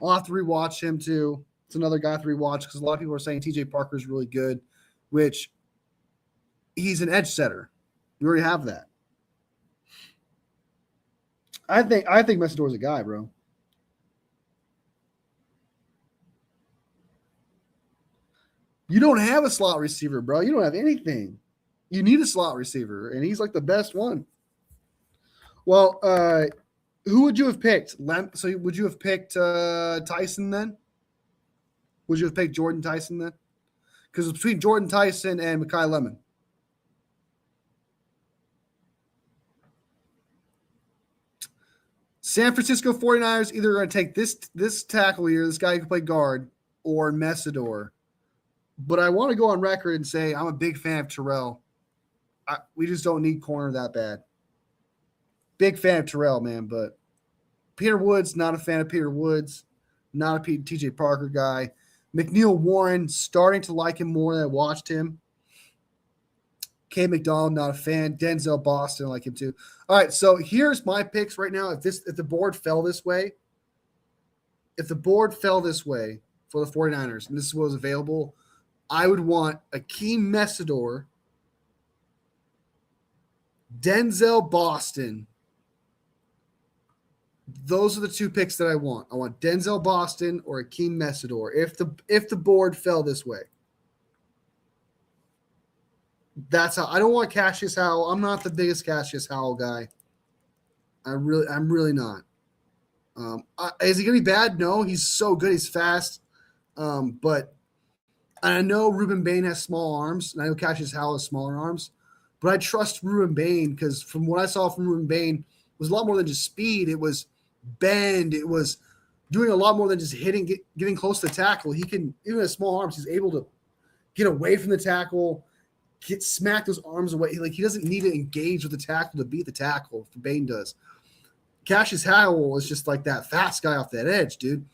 I'll have to rewatch him too. It's another guy to rewatch because a lot of people are saying TJ Parker is really good, which he's an edge setter. You already have that. I think Messidor's a guy, bro. You don't have a slot receiver, bro. You don't have anything. You need a slot receiver, and he's like the best one. Well, who would you have picked? So would you have picked Tyson then? Would you have picked Jordan Tyson then? Because it's between Jordan Tyson and Mekhi Lemon. San Francisco 49ers either going to take this tackle here, this guy who can play guard, or Messidor. But I want to go on record and say I'm a big fan of Terrell. We just don't need corner that bad. Big fan of Terrell, man. But Peter Woods, not a fan of Peter Woods. Not a TJ Parker guy. McNeil Warren, starting to like him more than I watched him. K. McDonald, not a fan. Denzel Boston, I like him too. All right, so here's my picks right now. If the board fell this way, for the 49ers, and this was available, I would want Akeem Messidor, Denzel Boston. Those are the two picks that I want. I want Denzel Boston or Akeem Messidor if the board fell this way. That's how. I don't want Cassius Howell. I'm not the biggest Cassius Howell guy. I'm really not. Is he gonna be bad? No, he's so good. He's fast. But I know Ruben Bain has small arms, and I know Cassius Howell has smaller arms. But I trust Ruben Bain because from what I saw from Ruben Bain, it was a lot more than just speed. It was bend. It was doing a lot more than just getting close to the tackle. He can, even with small arms, he's able to get away from the tackle, smack those arms away. Like, he doesn't need to engage with the tackle to beat the tackle. Bane does. Cassius Howell is just like that fast guy off that edge, dude.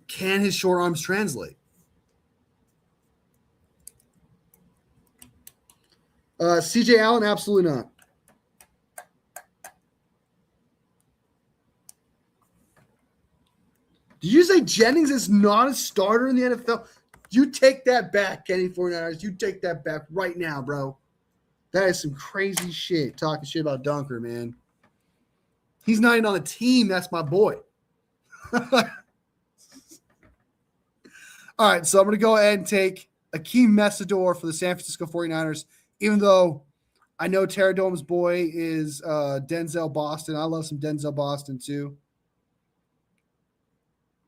Can his short arms translate? CJ Allen, absolutely not. Did you say Jennings is not a starter in the NFL? You take that back, Kenny 49ers. You take that back right now, bro. That is some crazy shit, talking shit about Dunker, man. He's not even on the team. That's my boy. All right, so I'm going to go ahead and take Akeem Messidor for the San Francisco 49ers, even though I know Terradome's boy is Denzel Boston. I love some Denzel Boston, too.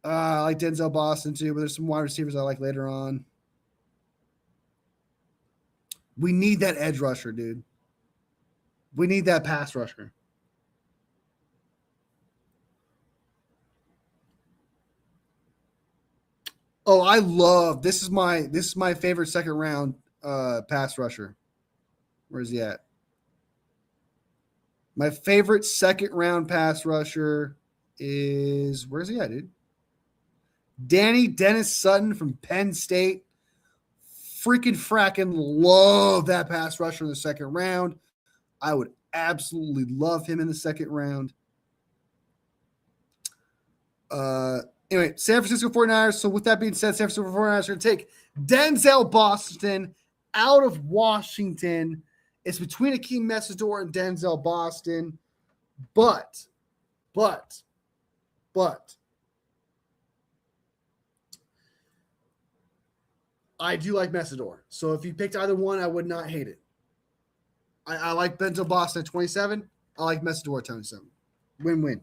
I like Denzel Boston, too, but there's some wide receivers I like later on. We need that edge rusher, dude. We need that pass rusher. Oh, I love this is my favorite second round pass rusher. Where's he at? My favorite second round pass rusher is where's he at, dude? Danny Dennis Sutton from Penn State. Freaking fracking love that pass rusher in the second round. I would absolutely love him in the second round. Anyway, San Francisco 49ers. So with that being said, San Francisco 49ers are going to take Denzel Boston out of Washington. It's between Akeem Messidor and Denzel Boston. But I do like Messidor. So if you picked either one, I would not hate it. I like Denzel Boston at 27. I like Messidor at 27. Win-win.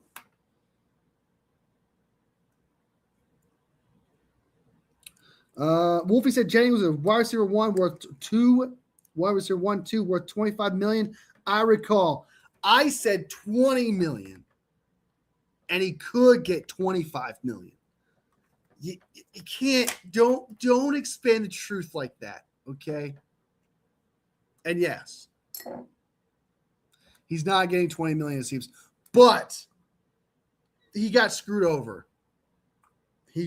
Wolfie said Jennings was a wide receiver 1 worth 2, wide receiver 1-2 worth $25 million. I recall I said $20 million, and he could get $25 million. You can't don't expand the truth like that, okay? And yes, he's not getting $20 million, it seems, but he got screwed over. He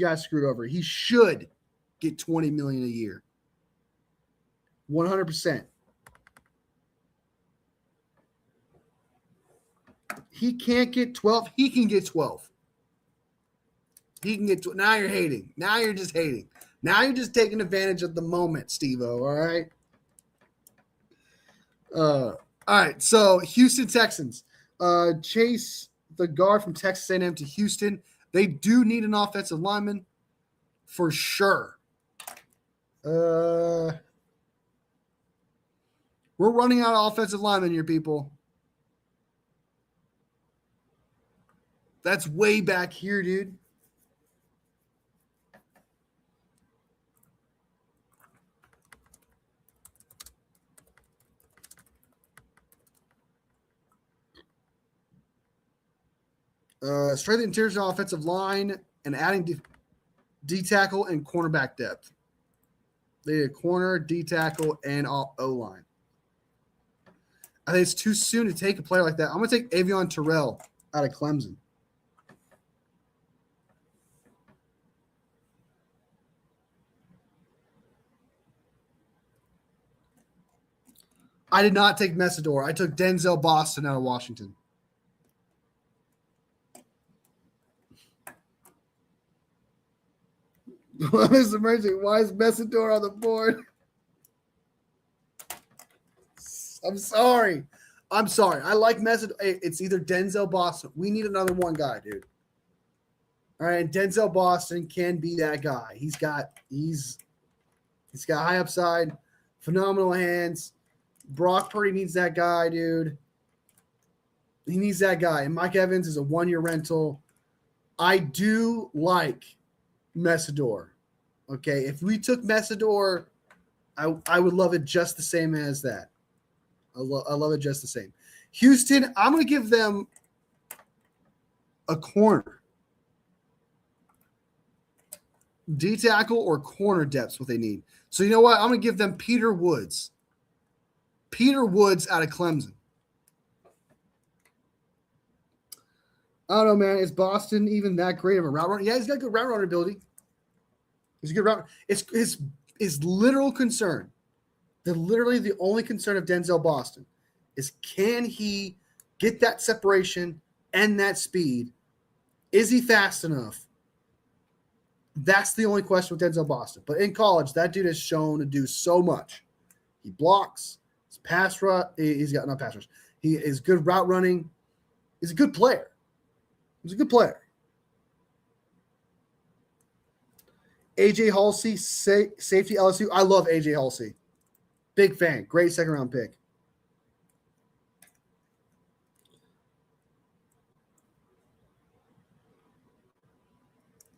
should get $20 million a year. 100%. He can't get 12. He can get 12. He can get now you're hating. Now you're just hating. Now you're just taking advantage of the moment, Steve-O, all right? All right, so Houston Texans. Chase the guard from Texas A&M to Houston. They do need an offensive lineman for sure. We're running out of offensive linemen here, people. That's way back here, dude. Strengthen interior offensive line and adding D tackle and cornerback depth. They need a corner, D tackle, and O-line. I think it's too soon to take a player like that. I'm going to take Avion Terrell out of Clemson. I did not take Messidor. I took Denzel Boston out of Washington. What is emerging? Why is Messidor on the board? I'm sorry. I like Messidor. It's either Denzel Boston. We need another one guy, dude. All right, and Denzel Boston can be that guy. He's got high upside, phenomenal hands. Brock Purdy needs that guy, dude. He needs that guy. And Mike Evans is a 1-year rental. I do like Messidor. Okay, if we took Messidor, I would love it just the same as that. I love it just the same. Houston, I'm going to give them a corner. D tackle or corner depth's what they need. So you know what? I'm going to give them Peter Woods. Peter Woods out of Clemson. I don't know, man. Is Boston even that great of a route runner? Yeah, he's got good route runner ability. He's a good route. It's his literal concern. Literally the only concern of Denzel Boston is, can he get that separation and that speed? Is he fast enough? That's the only question with Denzel Boston. But in college, that dude has shown to do so much. He blocks. He's pass rush. He's got not pass rush. He is good route running. He's a good player. He's a good player. AJ Halsey, safety LSU. I love AJ Halsey. Big fan. Great second round pick.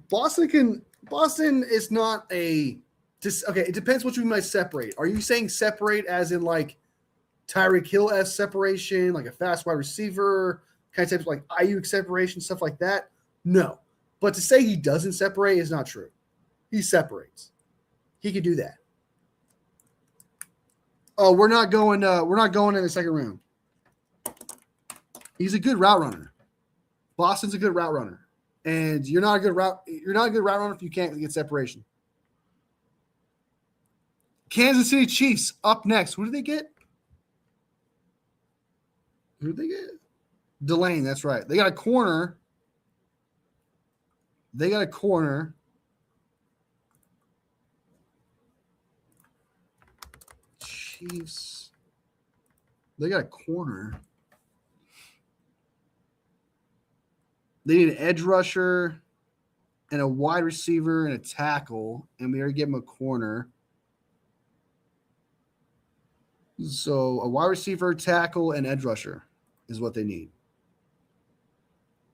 Boston is not a okay. It depends what you might separate. Are you saying separate as in like Tyreek Hill as separation, like a fast wide receiver, kind of types like IU separation, stuff like that? No. But to say he doesn't separate is not true. He separates. He could do that. Oh, we're not going in the second round. He's a good route runner. Boston's a good route runner. And you're not a good route runner if you can't get separation. Kansas City Chiefs up next. Who did they get? Delane, that's right. They got a corner. Chiefs. They got a corner. They need an edge rusher and a wide receiver and a tackle, and we already gave them a corner. So a wide receiver, tackle, and edge rusher is what they need.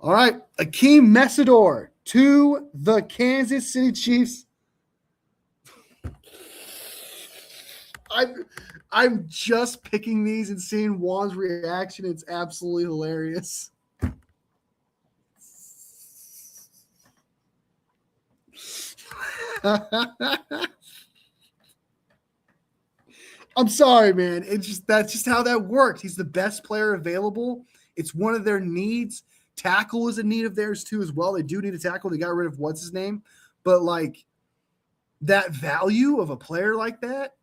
All right, Akeem Messidor to the Kansas City Chiefs. I'm just picking these and seeing Juan's reaction. It's absolutely hilarious. I'm sorry, man. That's just how that works. He's the best player available. It's one of their needs. Tackle is a need of theirs too as well. They do need a tackle. They got rid of what's his name, but like that value of a player like that,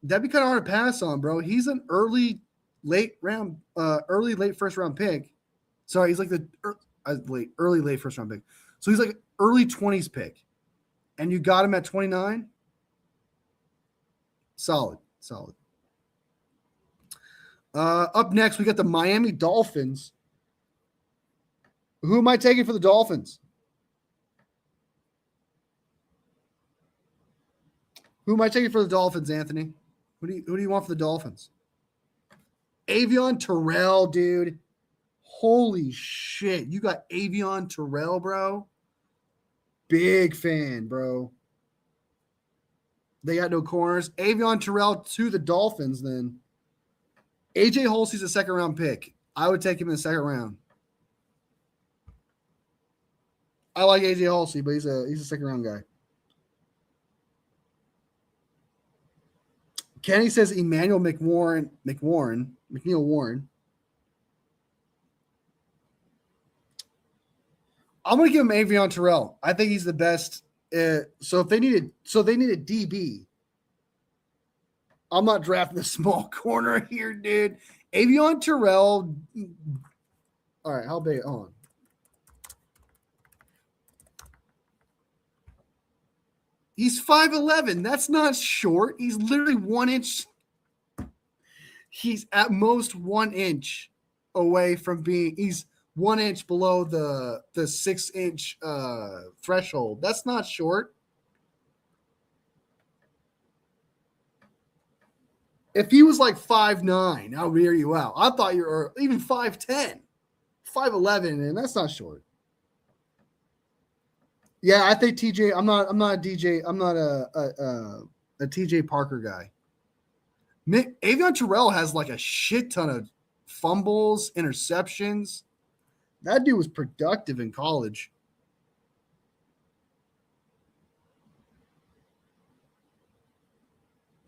that'd be kind of hard to pass on, bro. He's an early late first round pick. Sorry, he's like the late first round pick. So he's like early 20s pick, and you got him at 29. Solid. Up next, we got the Miami Dolphins. Who am I taking for the Dolphins? Anthony? Who do you want for the Dolphins? Avion Terrell, dude. Holy shit. You got Avion Terrell, bro. Big fan, bro. They got no corners. Avion Terrell to the Dolphins then. AJ Halsey's a second round pick. I would take him in the second round. I like AJ Halsey, but he's a second round guy. Kenny says Emmanuel McNeil Warren. I'm gonna give him Avion Terrell. I think he's the best. So they need a DB. I'm not drafting the small corner here, dude. Avion Terrell. All right, how big? Hold on. He's 5'11". That's not short. He's literally 1 inch. He's at most 1 inch away from being. He's 1 inch below the 6 inch threshold. That's not short. If he was like 5'9", I'll rear you out. I thought you were even 5'10", 5'11", and that's not short. Yeah, I think TJ. I'm not a DJ. I'm not a TJ Parker guy. Avion Terrell has like a shit ton of fumbles, interceptions. That dude was productive in college.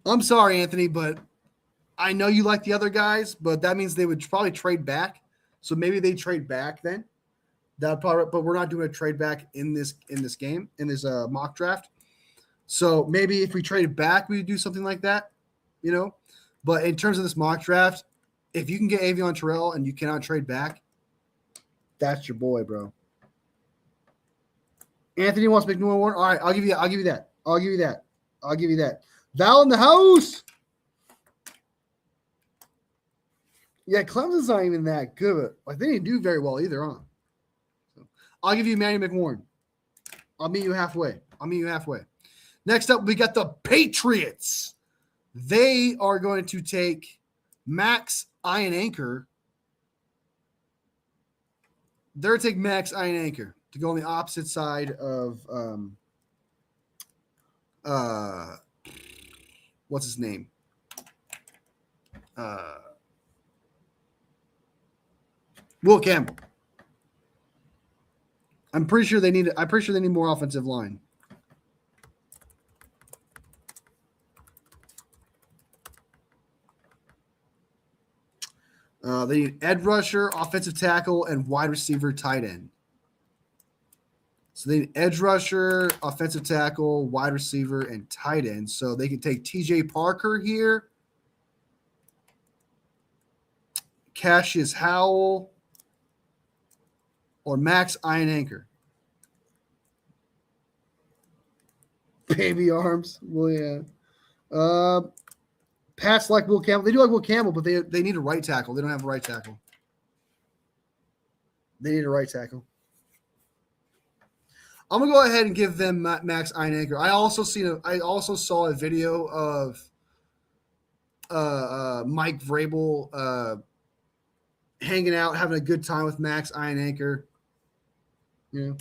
I'm sorry, Anthony, but I know you like the other guys, but that means they would probably trade back. So maybe they trade back then. That probably, but we're not doing a trade back in this game in this mock draft. So maybe if we traded back, we would do something like that, you know. But in terms of this mock draft, if you can get Avion Terrell and you cannot trade back, that's your boy, bro. Anthony wants to make new one. All right, I'll give you that. I'll give you that. Val in the house. Yeah, Clemson's not even that good. Like they didn't do very well either, huh? So, I'll give you Manny McWarren. I'll meet you halfway. Next up, we got the Patriots. They are going to take Max Iron Anchor. They're going to take Max Iron Anchor to go on the opposite side of what's his name? Will Campbell. I'm pretty sure they need more offensive line. They need edge rusher, offensive tackle, and wide receiver, tight end. So they need edge rusher, offensive tackle, wide receiver, and tight end. So they can take T.J. Parker here, Cassius Howell, or Max Iron Anchor. Baby arms. Well, yeah. Pats like Will Campbell. They do like Will Campbell, but they need a right tackle. They don't have a right tackle. They need a right tackle. I'm gonna go ahead and give them Max Iron Anchor. I also saw a video of Mike Vrabel hanging out, having a good time with Max Iron Anchor. You know.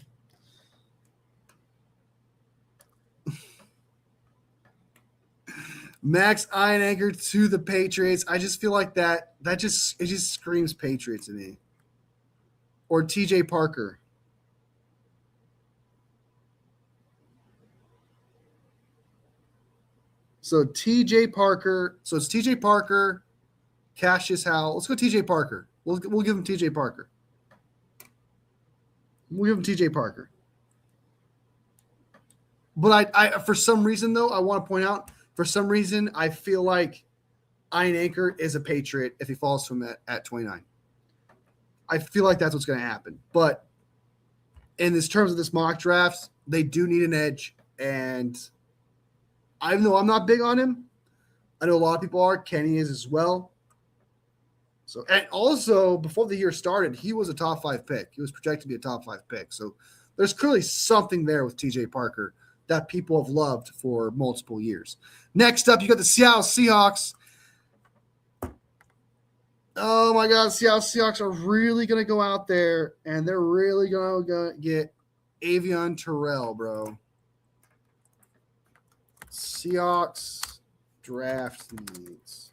Max Iron Anchor to the Patriots. I just feel like it just screams Patriots to me. Or TJ Parker. So TJ Parker. So it's TJ Parker, Cassius Howell. Let's go TJ Parker. We'll give him TJ Parker. We'll give him TJ Parker. But I for some reason though, I want to point out, for some reason, I feel like Iron Anchor is a Patriot if he falls from at 29. I feel like that's what's going to happen. But in this terms of this mock draft, they do need an edge. And I know I'm not big on him. I know a lot of people are. Kenny is as well. So, and also, before the year started, he was a top 5 pick. He was projected to be a top 5 pick. So there's clearly something there with TJ Parker that people have loved for multiple years. Next up, you got the Seattle Seahawks. Oh, my God. Seattle Seahawks are really going to go out there, and they're really going to get Avion Terrell, bro. Seahawks draft needs.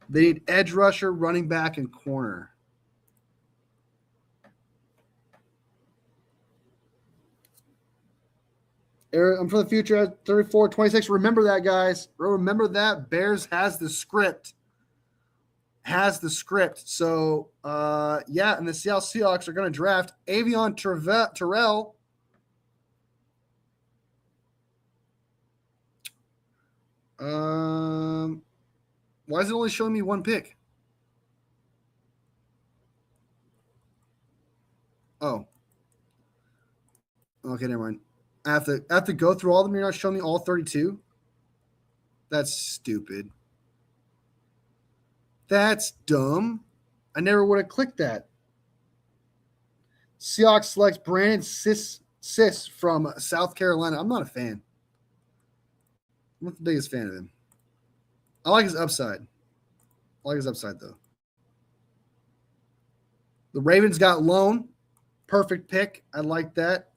They need edge rusher, running back, and corner. I'm for the future at 34-26. Remember that, guys. Remember that. Bears has the script. So, yeah, and the Seattle Seahawks are going to draft Avion Terrell. Why is it only showing me one pick? Oh. Okay, never mind. I have to go through all of them. You're not showing me all 32? That's stupid. That's dumb. I never would have clicked that. Seahawks selects Brandon Sis from South Carolina. I'm not a fan. I'm not the biggest fan of him. I like his upside. Though. The Ravens got Lone. Perfect pick. I like that.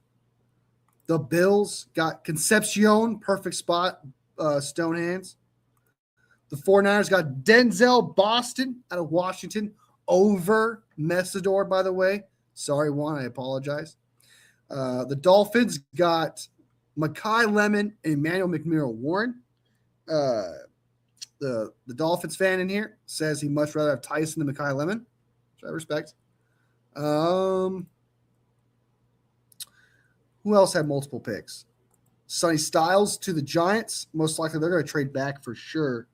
The Bills got Concepcion. Perfect spot. Stone hands. The 49ers got Denzel Boston out of Washington over Messidor, by the way. Sorry, Juan. I apologize. The Dolphins got Mekhi Lemon and Emmanuel McMurray-Warren. The Dolphins fan in here says he'd much rather have Tyson than Mekhi Lemon, which I respect. Who else had multiple picks? Sonny Styles to the Giants. Most likely they're going to trade back for sure.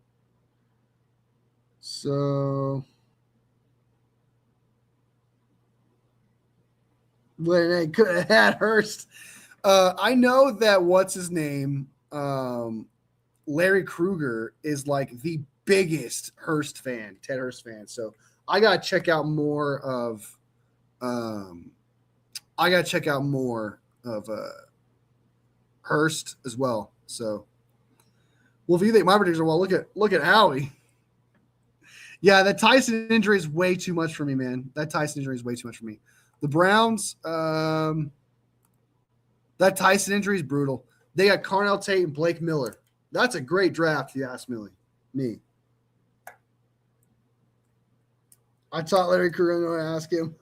So when they could have had Hurst. I know that what's his name? Larry Krueger is like the biggest Hurst fan, Ted Hurst fan. So I gotta check out more of Hurst as well. So well, if you think my predictions are well, look at Howie. Yeah, that Tyson injury is way too much for me, man. That Tyson injury is way too much for me. The Browns, that Tyson injury is brutal. They got Carnell Tate and Blake Miller. That's a great draft, if you ask me. I taught Larry Krueger to ask him.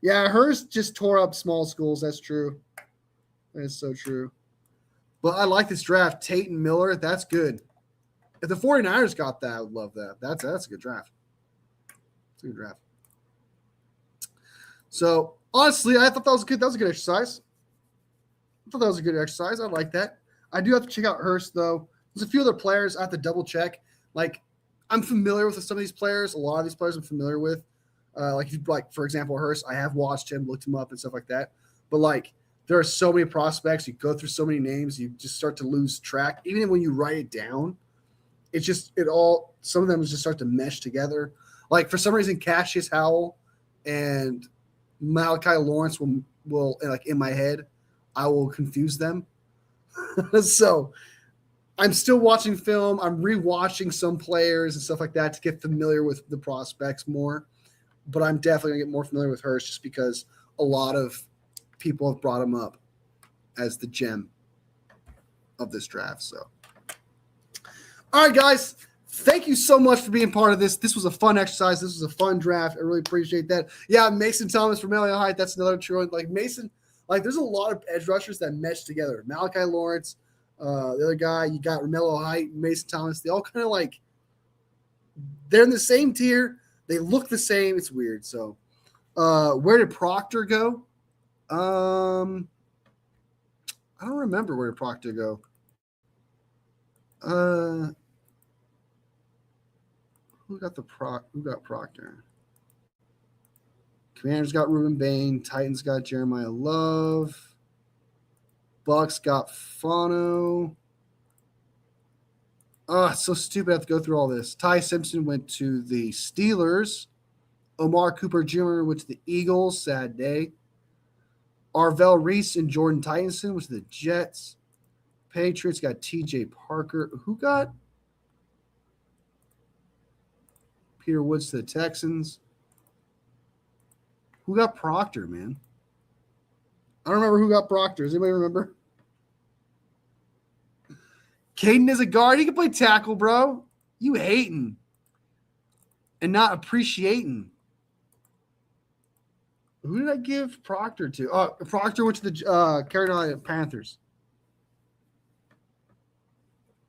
Yeah, Hurst just tore up small schools. That's true. That is so true. But I like this draft. Tate and Miller, that's good. If the 49ers got that, I would love that. That's a good draft. It's a good draft. So, honestly, I thought that was good. That was a good exercise. I like that. I do have to check out Hurst, though. There's a few other players I have to double check. Like, I'm familiar with some of these players. A lot of these players I'm familiar with. For example, Hurst, I have watched him, looked him up, and stuff like that. But, like, there are so many prospects. You go through so many names. You just start to lose track. Even when you write it down, some of them just start to mesh together. Like, for some reason, Cassius Howell and Malachi Lawrence will like, in my head, I will confuse them. So I'm still watching film. I'm rewatching some players and stuff like that to get familiar with the prospects more. But I'm definitely going to get more familiar with Hurst just because a lot of people have brought him up as the gem of this draft. So, all right, guys. Thank you so much for being part of this. This was a fun exercise. This was a fun draft. I really appreciate that. Yeah, Mason Thomas from Illinois Heights. That's another true one. Like Mason, like there's a lot of edge rushers that mesh together. Malachi Lawrence, the other guy, you got Romello Height, Mason Thomas. They all kind of like they're in the same tier. They look the same. It's weird. So, where did Proctor go? I don't remember where did Proctor go. Who got Proctor? Commanders got Ruben Bain. Titans got Jeremiah Love. Bucks got Fano. Oh, it's so stupid. I have to go through all this. Ty Simpson went to the Steelers. Omar Cooper Jr. went to the Eagles. Sad day. Arvell Reese and Jordan Tyson went to the Jets. Patriots got TJ Parker. Who got Peter Woods to the Texans? Who got Proctor, man? I don't remember who got Proctor. Does anybody remember? Caden is a guard. He can play tackle, bro. You hating and not appreciating. Who did I give Proctor to? Proctor went to the Carolina Panthers.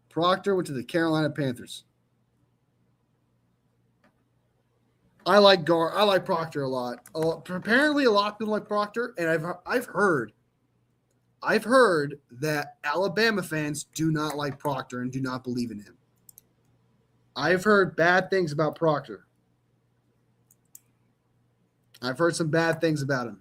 Proctor went to the Carolina Panthers. I like Proctor a lot. Apparently, a lot of people like Proctor, and I've heard that Alabama fans do not like Proctor and do not believe in him. I've heard bad things about Proctor. I've heard some bad things about him.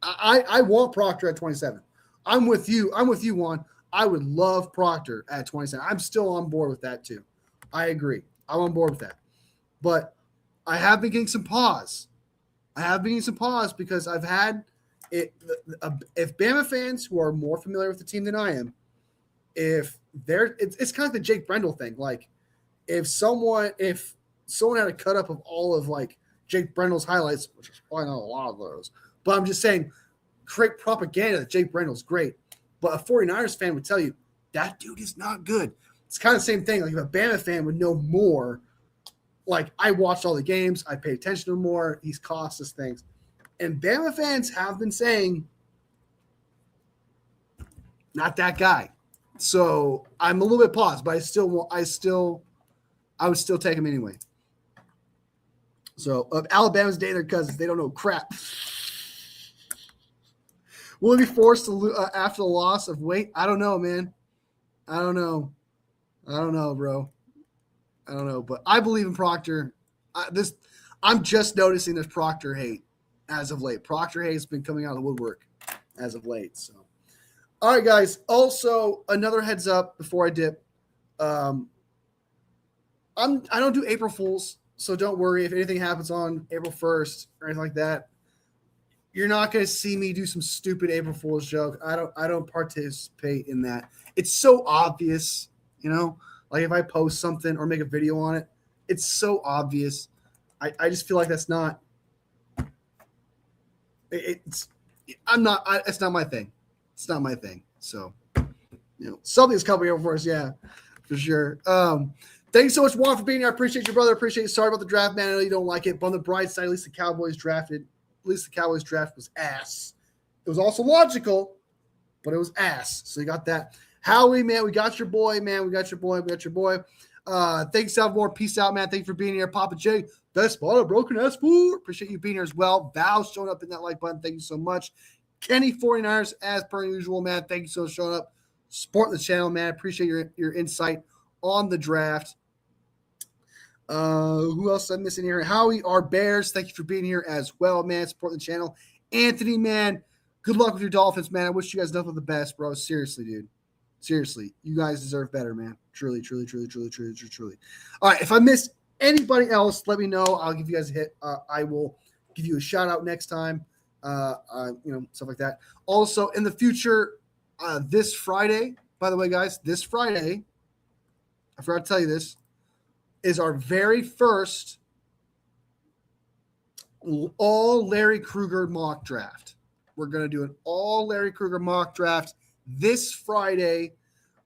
I want Proctor at 27. I'm with you. Juan. I would love Proctor at 27. I'm still on board with that too. I agree. I'm on board with that. But I have been getting some pause. Because I've had it. If Bama fans who are more familiar with the team than I am, it's kind of the Jake Brendel thing. Like if someone had a cut up of all of like Jake Brendel's highlights, which is probably not a lot of those, but I'm just saying, create propaganda that Jake Brendel's great. But a 49ers fan would tell you that dude is not good. It's kind of the same thing. Like if a Bama fan would know more, like I watched all the games, I pay attention to him more. He's cost us things. And Bama fans have been saying Not that guy. So I'm a little bit paused, but I would still take him anyway. So Alabama's dating their cousins. They don't know crap. Will he be forced to after the loss of weight? I don't know, man. I don't know, bro. I don't know, but I believe in Proctor. I'm just noticing there's Proctor hate as of late. Proctor hate has been coming out of the woodwork as of late. So, all right, guys. Also, another heads up before I dip. I don't do April Fools, so don't worry if anything happens on April 1st or anything like that. You're not going to see me do some stupid April Fool's joke. I don't participate in that. It's so obvious, like if I post something or make a video on it, it's so obvious. I just feel like that's not. It's not my thing. It's not my thing. So, something's coming over for us. Yeah, for sure. Thanks so much, Juan, for being here. I appreciate you, brother. I appreciate you. Sorry about the draft, man. I know you don't like it. But on the bright side, at least the Cowboys draft was ass. It was also logical, but it was ass. So you got that. Howie, man, we got your boy, man. We got your boy. Thanks, Salvador. Peace out, man. Thanks for being here. Papa J, best spot of broken ass food. Appreciate you being here as well. Val showing up in that like button. Thank you so much. Kenny 49ers, as per usual, man. Thank you so much for showing up. Support the channel, man. Appreciate your insight on the draft. Who else I'm missing here? Howie, our Bears. Thank you for being here as well, man. Support the channel. Anthony, man. Good luck with your Dolphins, man. I wish you guys nothing but the best, bro. Seriously, dude. Seriously. You guys deserve better, man. Truly. All right. If I missed anybody else, let me know. I'll give you guys a hit. I will give you a shout out next time. Stuff like that. Also, in the future, this Friday, by the way, guys, this Friday, I forgot to tell you this, is our very first all Larry Krueger mock draft. We're going to do an all Larry Krueger mock draft this Friday.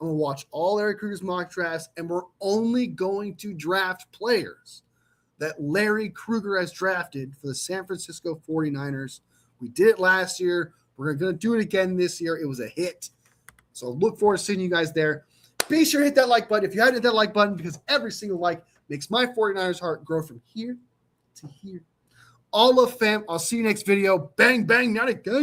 I'm going to watch all Larry Krueger's mock drafts, and we're only going to draft players that Larry Krueger has drafted for the San Francisco 49ers. We did it last year. We're going to do it again this year. It was a hit. So look forward to seeing you guys there. Be sure to hit that like button if you haven't hit that like button, because every single like makes my 49ers heart grow from here to here. All love, fam. I'll see you next video. Bang, bang, not a gang.